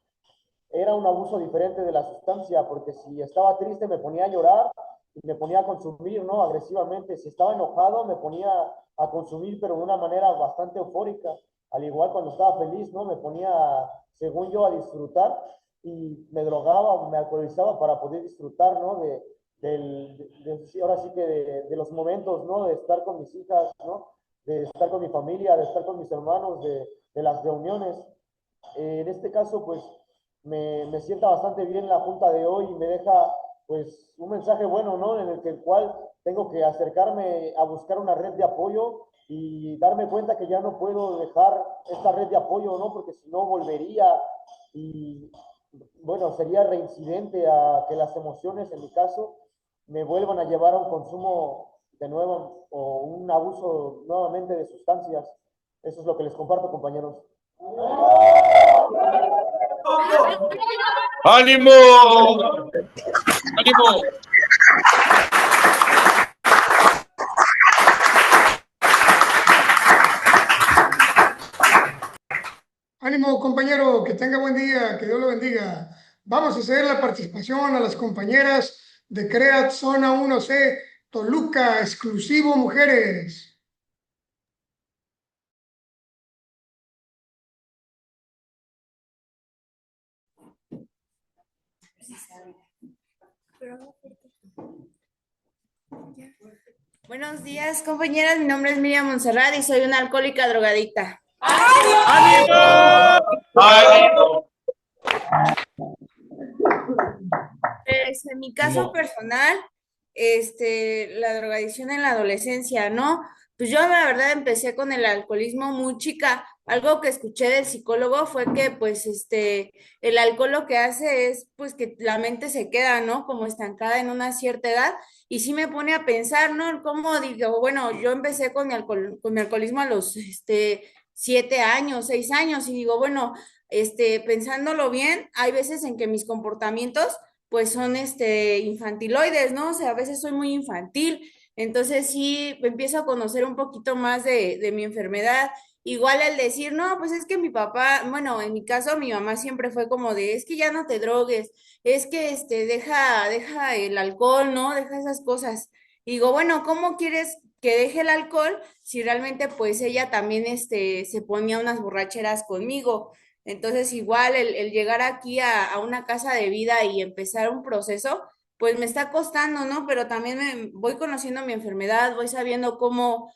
Speaker 10: era un abuso diferente de la sustancia, porque si estaba triste me ponía a llorar me ponía a consumir, ¿no? Agresivamente. Si estaba enojado, me ponía a consumir, pero de una manera bastante eufórica. Al igual cuando estaba feliz, ¿no? Me ponía, según yo, a disfrutar y me drogaba, me alcoholizaba para poder disfrutar, ¿no? Ahora sí que de los momentos, ¿no? De estar con mis hijas, ¿no? De estar con mi familia, de estar con mis hermanos, de las reuniones. En este caso, pues me sienta bastante bien la junta de hoy y me deja pues un mensaje bueno, ¿no? En el cual tengo que acercarme a buscar una red de apoyo y darme cuenta que ya no puedo dejar esta red de apoyo, ¿no? Porque si no volvería y bueno, sería reincidente a que las emociones, en mi caso, me vuelvan a llevar a un consumo de nuevo o un abuso nuevamente de sustancias. Eso es lo que les comparto, compañeros.
Speaker 6: ¡Ánimo! ¡Ánimo!
Speaker 1: Ánimo, compañero, que tenga buen día, que Dios lo bendiga. Vamos a hacer la participación a las compañeras de CREAT Zona 1C, Toluca, exclusivo mujeres.
Speaker 11: Buenos días, compañeras. Mi nombre es Miriam Montserrat y soy una alcohólica drogadicta.
Speaker 6: ¡Ánimo! ¡Ánimo!
Speaker 11: En mi caso personal, la drogadicción en la adolescencia, ¿no? Pues yo la verdad empecé con el alcoholismo muy chica. Algo que escuché del psicólogo fue que pues el alcohol lo que hace es pues que la mente se queda, ¿no? Como estancada en una cierta edad y sí me pone a pensar, ¿no? Como digo, bueno, yo empecé con con mi alcoholismo a los 7 años, 6 años y digo, bueno, pensándolo bien, hay veces en que mis comportamientos pues son infantiloides, ¿no? O sea, a veces soy muy infantil, entonces sí empiezo a conocer un poquito más de mi enfermedad. Igual el decir, no, pues es que mi papá, bueno, en mi caso mi mamá siempre fue como de, es que ya no te drogues, es que deja el alcohol, ¿no? Deja esas cosas. Y digo, bueno, ¿cómo quieres que deje el alcohol si realmente pues ella también se ponía unas borracheras conmigo? Entonces, igual el llegar aquí a una casa de vida y empezar un proceso, pues me está costando, ¿no? Pero también me voy conociendo mi enfermedad, voy sabiendo cómo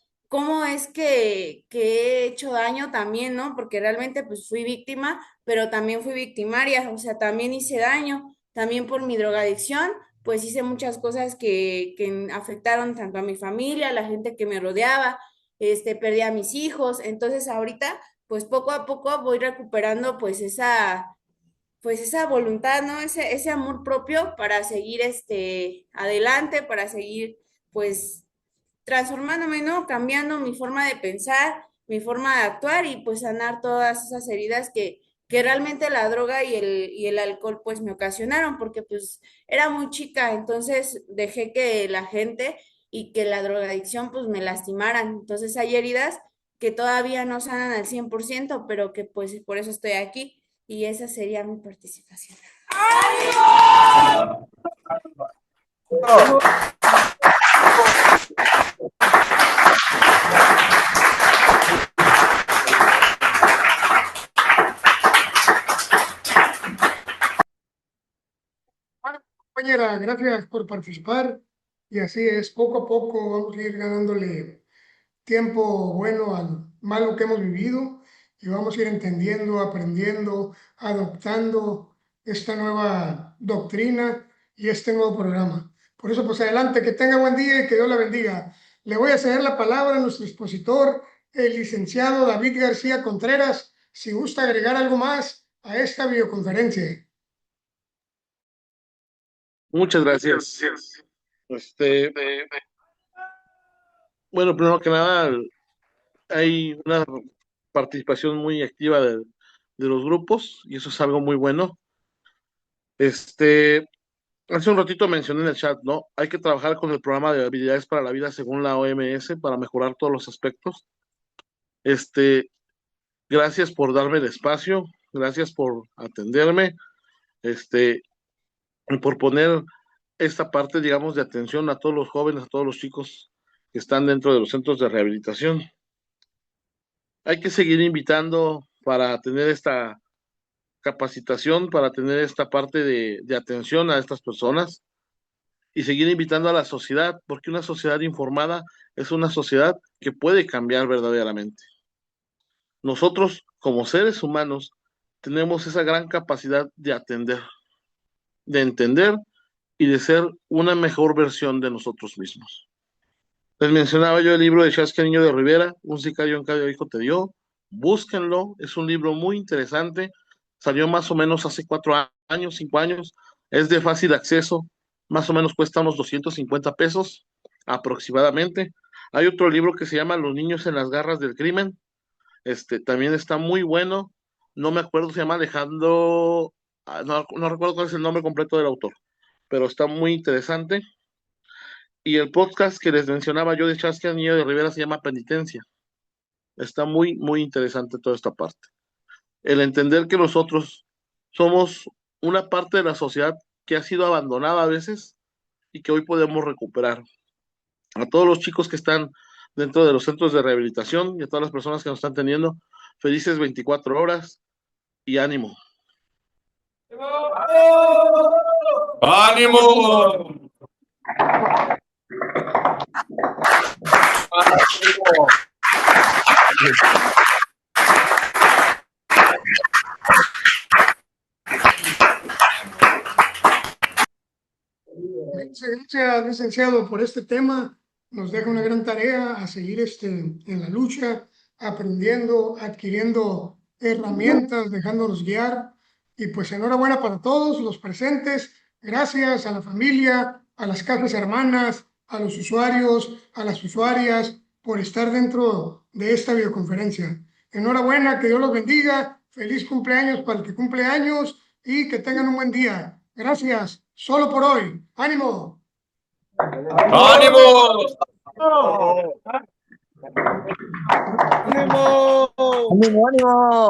Speaker 11: es que he hecho daño también, ¿no? Porque realmente pues fui víctima, pero también fui victimaria, o sea, también hice daño, también por mi drogadicción, pues hice muchas cosas que afectaron tanto a mi familia, a la gente que me rodeaba, perdí a mis hijos, entonces ahorita pues poco a poco voy recuperando pues esa voluntad, ¿no? Ese amor propio para seguir adelante, para seguir pues transformándome, ¿no? Cambiando mi forma de pensar, mi forma de actuar y pues sanar todas esas heridas que realmente la droga y el alcohol pues me ocasionaron, porque pues era muy chica, entonces dejé que la gente y que la drogadicción pues me lastimaran. Entonces hay heridas que todavía no sanan al 100%, pero que pues por eso estoy aquí y esa sería mi participación.
Speaker 1: Bueno, compañera, gracias por participar. Y así es, poco a poco vamos a ir ganándole tiempo bueno al malo que hemos vivido y vamos a ir entendiendo, aprendiendo, adoptando esta nueva doctrina y este nuevo programa. Por eso, pues adelante, que tenga buen día y que Dios la bendiga. Le voy a ceder la palabra a nuestro expositor, el licenciado David García Contreras, si gusta agregar algo más a esta videoconferencia.
Speaker 3: Muchas gracias. Bueno, primero que nada, hay una participación muy activa de los grupos y eso es algo muy bueno. Hace un ratito mencioné en el chat, ¿no? Hay que trabajar con el programa de habilidades para la vida según la OMS para mejorar todos los aspectos. Gracias por darme el espacio, gracias por atenderme, y por poner esta parte, digamos, de atención a todos los jóvenes, a todos los chicos que están dentro de los centros de rehabilitación. Hay que seguir invitando para tener esta capacitación, para tener esta parte de atención a estas personas y seguir invitando a la sociedad, porque una sociedad informada es una sociedad que puede cambiar verdaderamente. Nosotros, como seres humanos, tenemos esa gran capacidad de atender, de entender y de ser una mejor versión de nosotros mismos. Les mencionaba yo el libro de Chasca Niño de Rivera, Un sicario en cada hijo te dio. Búsquenlo, es un libro muy interesante. Salió más o menos hace 4 años, 5 años. Es de fácil acceso, más o menos cuesta unos 250 pesos aproximadamente. Hay otro libro que se llama Los niños en las garras del crimen. También está muy bueno. No me acuerdo, se llama Alejandro, no recuerdo cuál es el nombre completo del autor, pero está muy interesante. Y el podcast que les mencionaba yo de Chasca Niño de Rivera se llama Penitencia. Está muy, muy interesante toda esta parte. El entender que nosotros somos una parte de la sociedad que ha sido abandonada a veces y que hoy podemos recuperar. A todos los chicos que están dentro de los centros de rehabilitación y a todas las personas que nos están teniendo, felices 24 horas y ánimo.
Speaker 6: ¡Ánimo!
Speaker 1: Gracias, licenciado, por este tema. Nos deja una gran tarea a seguir en la lucha, aprendiendo, adquiriendo herramientas, dejándonos guiar. Y pues enhorabuena para todos los presentes. Gracias a la familia, a las casas hermanas, a los usuarios, a las usuarias por estar dentro de esta videoconferencia. Enhorabuena, que Dios los bendiga. Feliz cumpleaños para el que cumple años y que tengan un buen día. Gracias. Solo por hoy. ¡Ánimo!
Speaker 6: ¡Ánimo!
Speaker 12: ¡Ánimo! ¡Ánimo!